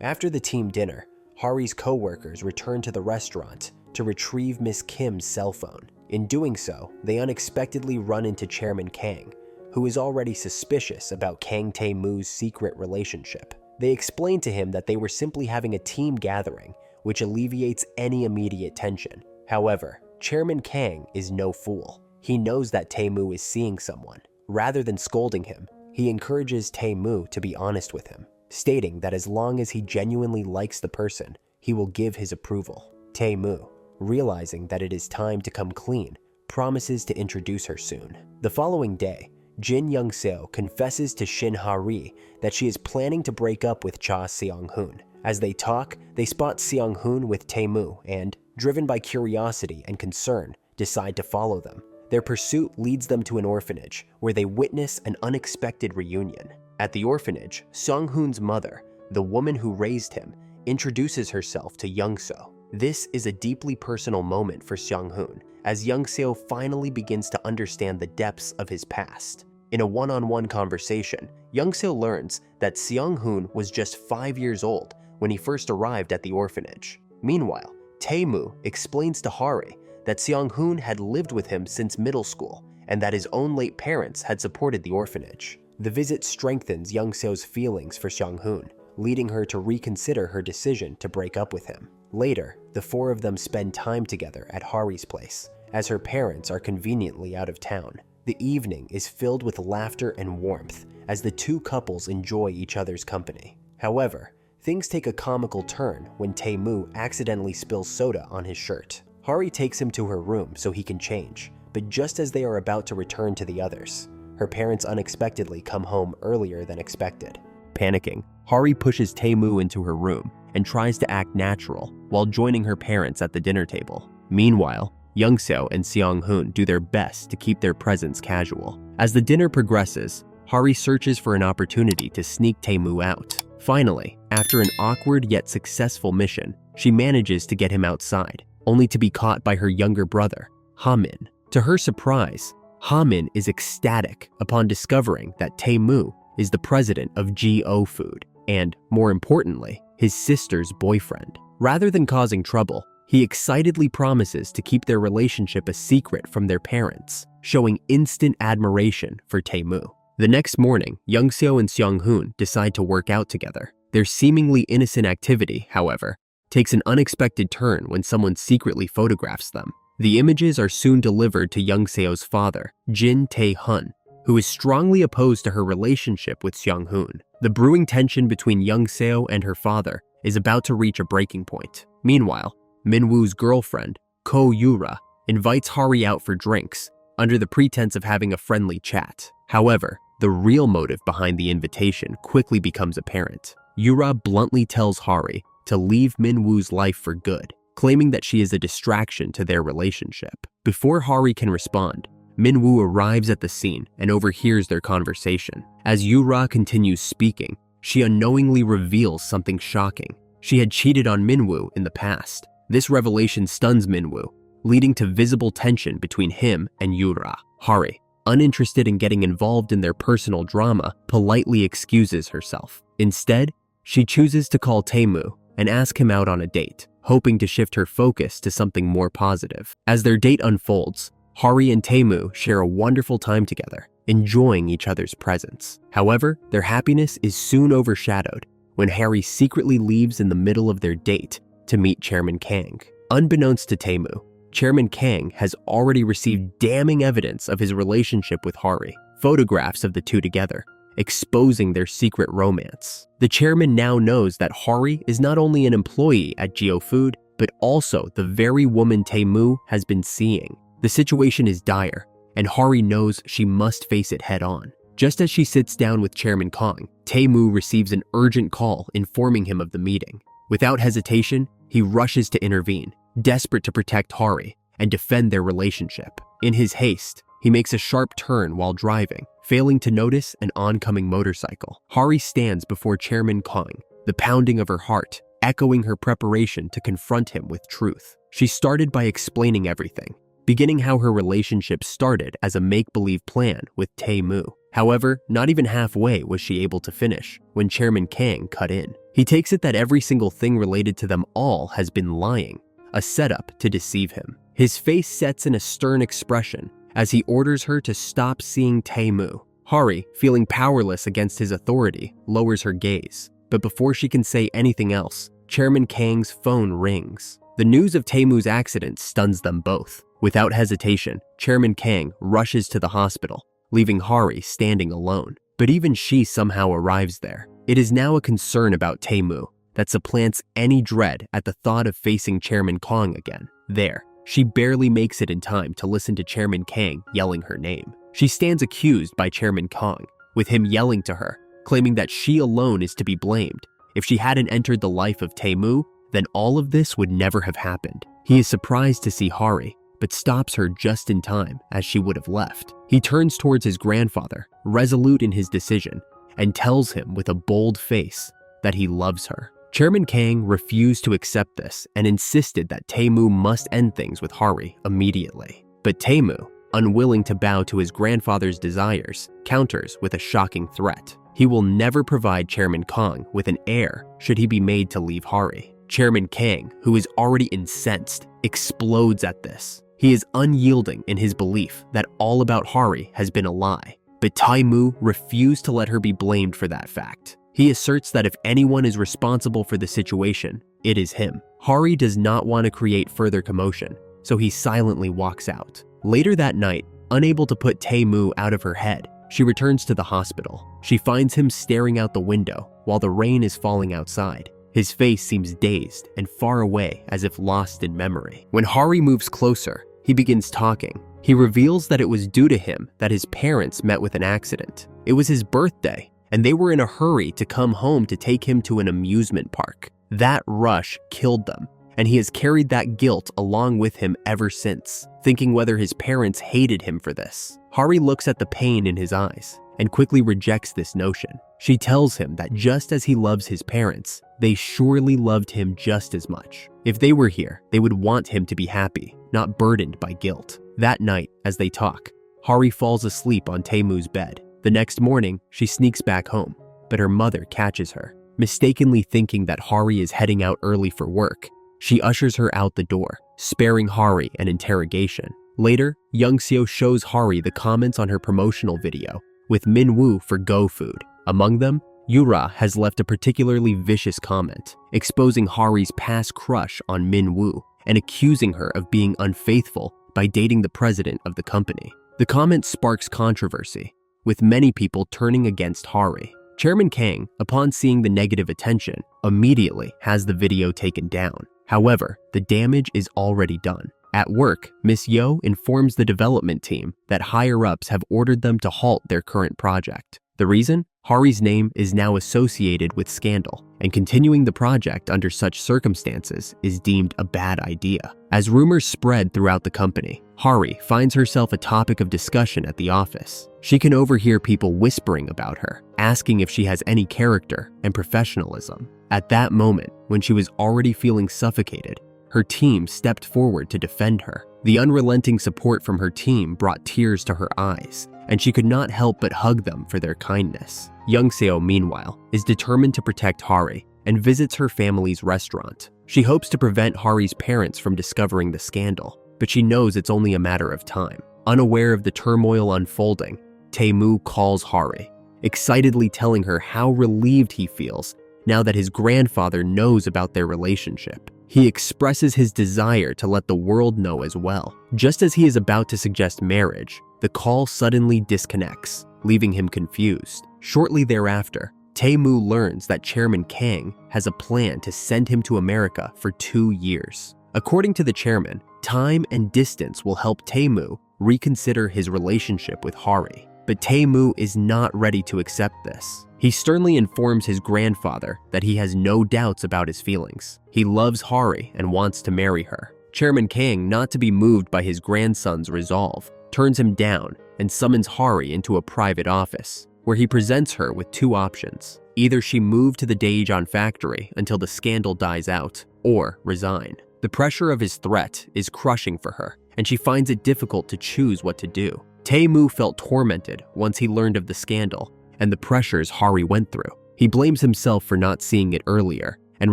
After the team dinner, Ha-ri's co-workers return to the restaurant to retrieve Miss Kim's cell phone. In doing so, they unexpectedly run into Chairman Kang, who is already suspicious about Kang Tae-moo's secret relationship. They explain to him that they were simply having a team gathering, which alleviates any immediate tension. However, Chairman Kang is no fool. He knows that Tae-moo is seeing someone. Rather than scolding him, he encourages Tae-moo to be honest with him, stating that as long as he genuinely likes the person, he will give his approval. Tae-moo, realizing that it is time to come clean, promises to introduce her soon. The following day, Jin Young-seo confesses to Shin Ha-ri that she is planning to break up with Cha Seong-hoon. As they talk, they spot Seong-hoon with Tae-moo and, driven by curiosity and concern, decide to follow them. Their pursuit leads them to an orphanage, where they witness an unexpected reunion. At the orphanage, Seong-hoon's mother, the woman who raised him, introduces herself to Young-seo. This is a deeply personal moment for Seong-hoon, as Young-seo finally begins to understand the depths of his past. In a one-on-one conversation, Young-seo learns that Seong-hoon was just 5 years old when he first arrived at the orphanage. Meanwhile, Tae-moo explains to Ha-ri that Seong-hoon had lived with him since middle school and that his own late parents had supported the orphanage. The visit strengthens Young-seo's feelings for Seong-hoon, leading her to reconsider her decision to break up with him. Later, the four of them spend time together at Ha-ri's place, as her parents are conveniently out of town. The evening is filled with laughter and warmth as the two couples enjoy each other's company. However, things take a comical turn when Tae-moo accidentally spills soda on his shirt. Ha-ri takes him to her room so he can change, but just as they are about to return to the others, her parents unexpectedly come home earlier than expected. Panicking, Ha-ri pushes Tae-moo into her room and tries to act natural while joining her parents at the dinner table. Meanwhile, Young-seo and Seong-hoon do their best to keep their presence casual. As the dinner progresses, Ha-ri searches for an opportunity to sneak Tae-moo out. Finally, after an awkward yet successful mission, she manages to get him outside, only to be caught by her younger brother, Ha-min. To her surprise, Ha-min is ecstatic upon discovering that Tae-moo is the president of Geum-hui and, more importantly, his sister's boyfriend. Rather than causing trouble, he excitedly promises to keep their relationship a secret from their parents, showing instant admiration for Tae-moo. The next morning, Young-seo and Seong-hoon decide to work out together. Their seemingly innocent activity, however, takes an unexpected turn when someone secretly photographs them. The images are soon delivered to Young-seo's father, Jin Tae-hun, who is strongly opposed to her relationship with Seong-hoon. The brewing tension between Young-seo and her father is about to reach a breaking point. Meanwhile, Min-woo's girlfriend, Ko Yura, invites Ha-ri out for drinks under the pretense of having a friendly chat. However, the real motive behind the invitation quickly becomes apparent. Yura bluntly tells Ha-ri to leave Min-woo's life for good, claiming that she is a distraction to their relationship. Before Ha-ri can respond, Min-woo arrives at the scene and overhears their conversation. As Yura continues speaking, she unknowingly reveals something shocking. She had cheated on Min-woo in the past. This revelation stuns Min-woo, leading to visible tension between him and Yura. Ha-ri, uninterested in getting involved in their personal drama, politely excuses herself. Instead, she chooses to call Tae-moo and ask him out on a date, hoping to shift her focus to something more positive. As their date unfolds, Ha-ri and Tae-moo share a wonderful time together, enjoying each other's presence. However, their happiness is soon overshadowed when Ha-ri secretly leaves in the middle of their date to meet Chairman Kang. Unbeknownst to Tae-moo, Chairman Kang has already received damning evidence of his relationship with Ha-ri, photographs of the two together, exposing their secret romance. The chairman now knows that Ha-ri is not only an employee at Geum-hui, but also the very woman Tae-moo has been seeing. The situation is dire, and Ha-ri knows she must face it head-on. Just as she sits down with Chairman Kang, Tae-moo receives an urgent call informing him of the meeting. Without hesitation, he rushes to intervene, desperate to protect Ha-ri and defend their relationship. In his haste, he makes a sharp turn while driving, failing to notice an oncoming motorcycle. Ha-ri stands before Chairman Kang, the pounding of her heart echoing her preparation to confront him with truth. She started by explaining everything, beginning how her relationship started as a make-believe plan with Tae-moo. However, not even halfway was she able to finish when Chairman Kang cut in. He takes it that every single thing related to them all has been lying, a setup to deceive him. His face sets in a stern expression as he orders her to stop seeing Tae-moo. Ha-ri, feeling powerless against his authority, lowers her gaze. But before she can say anything else, Chairman Kang's phone rings. The news of Tae-moo's accident stuns them both. Without hesitation, Chairman Kang rushes to the hospital, leaving Ha-ri standing alone. But even she somehow arrives there. It is now a concern about Tae-moo that supplants any dread at the thought of facing Chairman Kang again. There, she barely makes it in time to listen to Chairman Kang yelling her name. She stands accused by Chairman Kang, with him yelling to her, claiming that she alone is to be blamed. If she hadn't entered the life of Tae-moo, then all of this would never have happened. He is surprised to see Ha-ri, but stops her just in time as she would have left. He turns towards his grandfather, resolute in his decision, and tells him with a bold face that he loves her. Chairman Kang refused to accept this and insisted that Tae-moo must end things with Ha-ri immediately. But Tae-moo, unwilling to bow to his grandfather's desires, counters with a shocking threat. He will never provide Chairman Kang with an heir should he be made to leave Ha-ri. Chairman Kang, who is already incensed, explodes at this. He is unyielding in his belief that all about Ha-ri has been a lie. But Tae-moo refused to let her be blamed for that fact. He asserts that if anyone is responsible for the situation, it is him. Ha-ri does not want to create further commotion, so he silently walks out. Later that night, unable to put Tae-moo out of her head, she returns to the hospital. She finds him staring out the window while the rain is falling outside. His face seems dazed and far away as if lost in memory. When Ha-ri moves closer, he begins talking, He reveals that it was due to him that his parents met with an accident. It was his birthday, and they were in a hurry to come home to take him to an amusement park. That rush killed them, and he has carried that guilt along with him ever since, thinking whether his parents hated him for this. Ha-ri looks at the pain in his eyes and quickly rejects this notion. She tells him that just as he loves his parents, they surely loved him just as much. If they were here, they would want him to be happy, not burdened by guilt. That night, as they talk, Ha-ri falls asleep on Tae-moo's bed. The next morning, she sneaks back home, but her mother catches her. Mistakenly thinking that Ha-ri is heading out early for work, she ushers her out the door, sparing Ha-ri an interrogation. Later, Young-seo shows Ha-ri the comments on her promotional video with Min-woo for Go Food. Among them, Yura has left a particularly vicious comment, exposing Ha-ri's past crush on Min-woo and accusing her of being unfaithful by dating the president of the company. The comment sparks controversy, with many people turning against Ha-ri. Chairman Kang, upon seeing the negative attention, immediately has the video taken down. However, the damage is already done. At work, Miss Yo informs the development team that higher-ups have ordered them to halt their current project. The reason? Ha-ri's name is now associated with scandal, and continuing the project under such circumstances is deemed a bad idea. As rumors spread throughout the company, Ha-ri finds herself a topic of discussion at the office. She can overhear people whispering about her, asking if she has any character and professionalism. At that moment, when she was already feeling suffocated, her team stepped forward to defend her. The unrelenting support from her team brought tears to her eyes, and she could not help but hug them for their kindness. Young-seo, meanwhile, is determined to protect Ha-ri and visits her family's restaurant. She hopes to prevent Ha-ri's parents from discovering the scandal, but she knows it's only a matter of time. Unaware of the turmoil unfolding, Tae-moo calls Ha-ri, excitedly telling her how relieved he feels now that his grandfather knows about their relationship. He expresses his desire to let the world know as well. Just as he is about to suggest marriage, the call suddenly disconnects, leaving him confused. Shortly thereafter, Tae-moo learns that Chairman Kang has a plan to send him to America for 2 years. According to the chairman, time and distance will help Tae-moo reconsider his relationship with Ha-ri. But Tae-moo is not ready to accept this. He sternly informs his grandfather that he has no doubts about his feelings. He loves Ha-ri and wants to marry her. Chairman Kang, not to be moved by his grandson's resolve, turns him down and summons Ha-ri into a private office, where he presents her with 2 options. Either she move to the Daejeon factory until the scandal dies out, or resign. The pressure of his threat is crushing for her, and she finds it difficult to choose what to do. Tae-moo felt tormented once he learned of the scandal and the pressures Ha-ri went through. He blames himself for not seeing it earlier and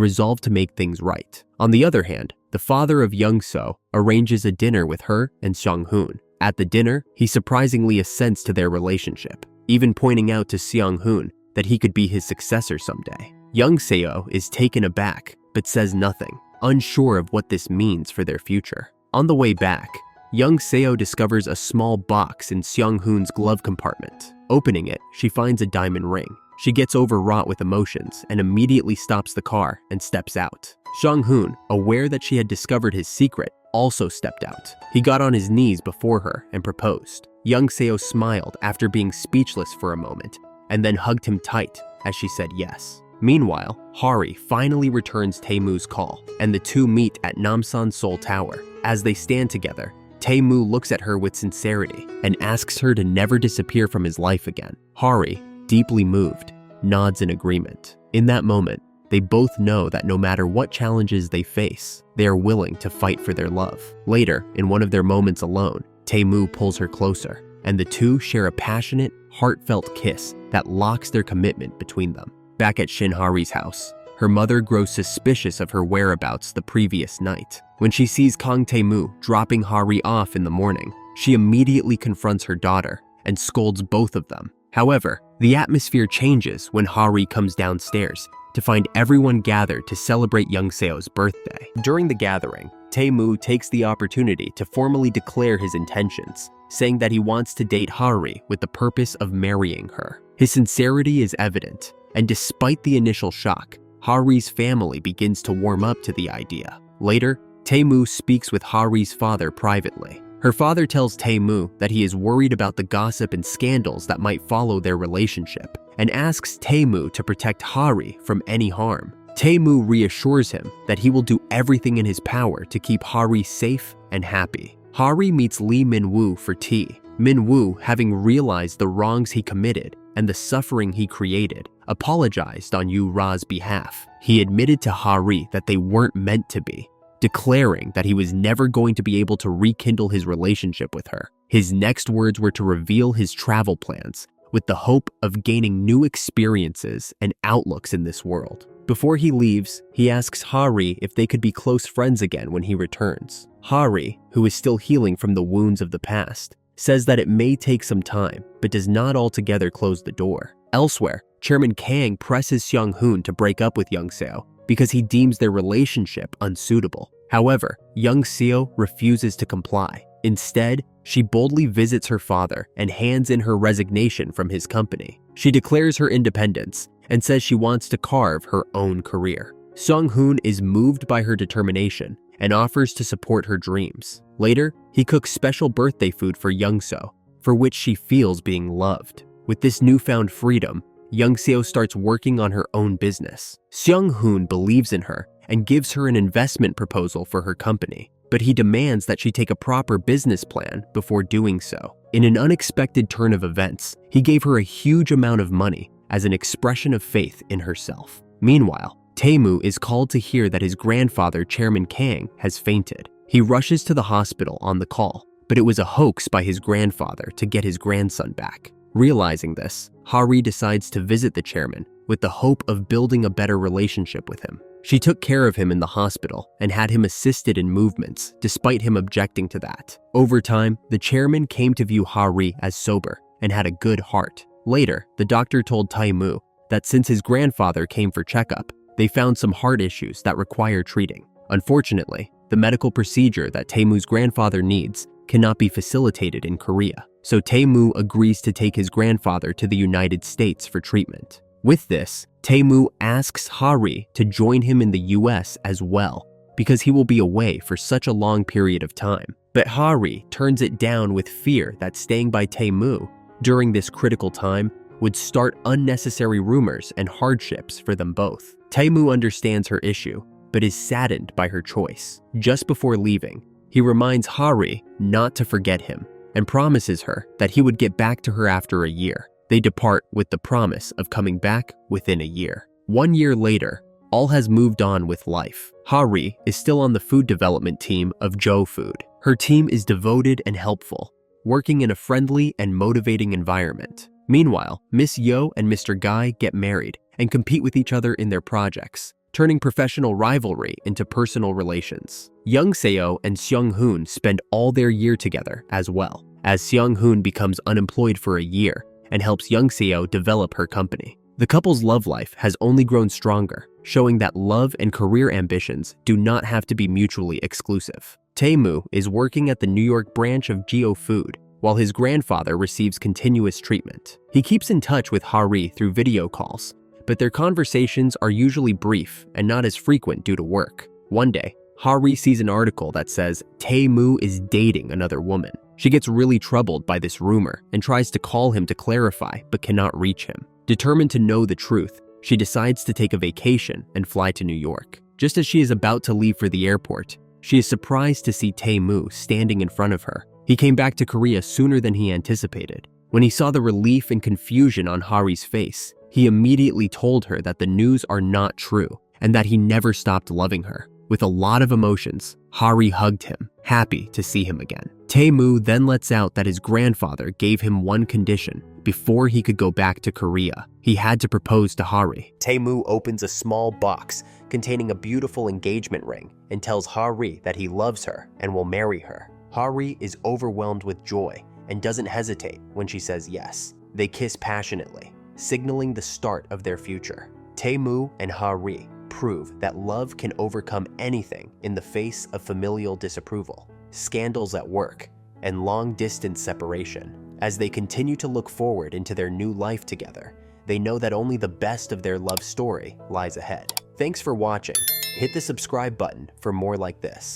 resolved to make things right. On the other hand, the father of Young-seo arranges a dinner with her and Seong-hoon. At the dinner, he surprisingly assents to their relationship, even pointing out to Seong-hoon that he could be his successor someday. Young-seo is taken aback but says nothing, unsure of what this means for their future. On the way back, Young-seo discovers a small box in Seong-hoon's glove compartment. Opening it, she finds a diamond ring. She gets overwrought with emotions and immediately stops the car and steps out. Seong-hoon, aware that she had discovered his secret, also stepped out. He got on his knees before her and proposed. Young-seo smiled after being speechless for a moment and then hugged him tight as she said yes. Meanwhile, Ha-ri finally returns Tae-moo's call, and the two meet at Namsan Seoul Tower. As they stand together, Tae-moo looks at her with sincerity and asks her to never disappear from his life again. Ha-ri, deeply moved, nods in agreement. In that moment, they both know that no matter what challenges they face, they are willing to fight for their love. Later, in one of their moments alone, Tae-moo pulls her closer, and the two share a passionate, heartfelt kiss that locks their commitment between them. Back at Shin Ha-ri's house, her mother grows suspicious of her whereabouts the previous night. When she sees Kang Tae-moo dropping Ha-ri off in the morning, she immediately confronts her daughter and scolds both of them. However, the atmosphere changes when Ha-ri comes downstairs to find everyone gathered to celebrate Young-seo's birthday. During the gathering, Tae-moo takes the opportunity to formally declare his intentions, saying that he wants to date Ha-ri with the purpose of marrying her. His sincerity is evident, and despite the initial shock, Ha-ri's family begins to warm up to the idea. Later, Tae-moo speaks with Ha-ri's father privately. Her father tells Tae-moo that he is worried about the gossip and scandals that might follow their relationship and asks Tae-moo to protect Ha-ri from any harm. Tae-moo reassures him that he will do everything in his power to keep Ha-ri safe and happy. Ha-ri meets Lee Min-woo for tea. Min-woo, having realized the wrongs he committed and the suffering he created, apologized on Yu-ra's behalf. He admitted to Ha-ri that they weren't meant to be, declaring that he was never going to be able to rekindle his relationship with her. His next words were to reveal his travel plans, with the hope of gaining new experiences and outlooks in this world. Before he leaves, he asks Ha-ri if they could be close friends again when he returns. Ha-ri, who is still healing from the wounds of the past, says that it may take some time, but does not altogether close the door. Elsewhere, Chairman Kang presses Seong-hoon to break up with Young Seo because he deems their relationship unsuitable. However, Young Seo refuses to comply. Instead, she boldly visits her father and hands in her resignation from his company. She declares her independence and says she wants to carve her own career. Seong-hoon is moved by her determination and offers to support her dreams. Later, he cooks special birthday food for Young Seo, for which she feels being loved. With this newfound freedom, Young Seo starts working on her own business. Seong-hoon believes in her and gives her an investment proposal for her company, but he demands that she take a proper business plan before doing so. In an unexpected turn of events, he gave her a huge amount of money as an expression of faith in herself. Meanwhile, Tae-moo is called to hear that his grandfather, Chairman Kang, has fainted. He rushes to the hospital on the call, but it was a hoax by his grandfather to get his grandson back. Realizing this, Ha-ri decides to visit the chairman with the hope of building a better relationship with him. She took care of him in the hospital and had him assisted in movements, despite him objecting to that. Over time, the chairman came to view Ha-ri as sober and had a good heart. Later, the doctor told Tae-moo that since his grandfather came for checkup, they found some heart issues that require treating. Unfortunately, the medical procedure that Tae-moo's grandfather needs cannot be facilitated in Korea, so Tae-moo agrees to take his grandfather to the United States for treatment. With this, Tae-moo asks Ha-ri to join him in the US as well, because he will be away for such a long period of time. But Ha-ri turns it down with fear that staying by Tae-moo during this critical time would start unnecessary rumors and hardships for them both. Tae-moo understands her issue, but is saddened by her choice. Just before leaving, he reminds Ha-ri not to forget him and promises her that he would get back to her after a year. They depart with the promise of coming back within a year. 1 year later, all has moved on with life. Ha-ri is still on the food development team of Geum-hui. Her team is devoted and helpful, working in a friendly and motivating environment. Meanwhile, Miss Yo and Mr. Guy get married and compete with each other in their projects, turning professional rivalry into personal relations. Young Seo and Seong-hoon spend all their year together as well, as Seong-hoon becomes unemployed for a year and helps Young Seo develop her company. The couple's love life has only grown stronger, showing that love and career ambitions do not have to be mutually exclusive. Tae-moo is working at the New York branch of Geo Food, while his grandfather receives continuous treatment. He keeps in touch with Ha-ri through video calls, but their conversations are usually brief and not as frequent due to work. One day, Ha-ri sees an article that says Tae-moo is dating another woman. She gets really troubled by this rumor and tries to call him to clarify but cannot reach him. Determined to know the truth, she decides to take a vacation and fly to New York. Just as she is about to leave for the airport, she is surprised to see Tae-moo standing in front of her. He came back to Korea sooner than he anticipated. When he saw the relief and confusion on Ha-ri's face, he immediately told her that the news are not true and that he never stopped loving her. With a lot of emotions, Ha-ri hugged him, happy to see him again. Tae-moo then lets out that his grandfather gave him one condition before he could go back to Korea. He had to propose to Ha-ri. Tae-moo opens a small box containing a beautiful engagement ring and tells Ha-ri that he loves her and will marry her. Ha-ri is overwhelmed with joy and doesn't hesitate when she says yes. They kiss passionately, signaling the start of their future. Tae-moo and Ha-ri prove that love can overcome anything in the face of familial disapproval, scandals at work, and long-distance separation. As they continue to look forward into their new life together, they know that only the best of their love story lies ahead. Thanks for watching. Hit the subscribe button for more like this.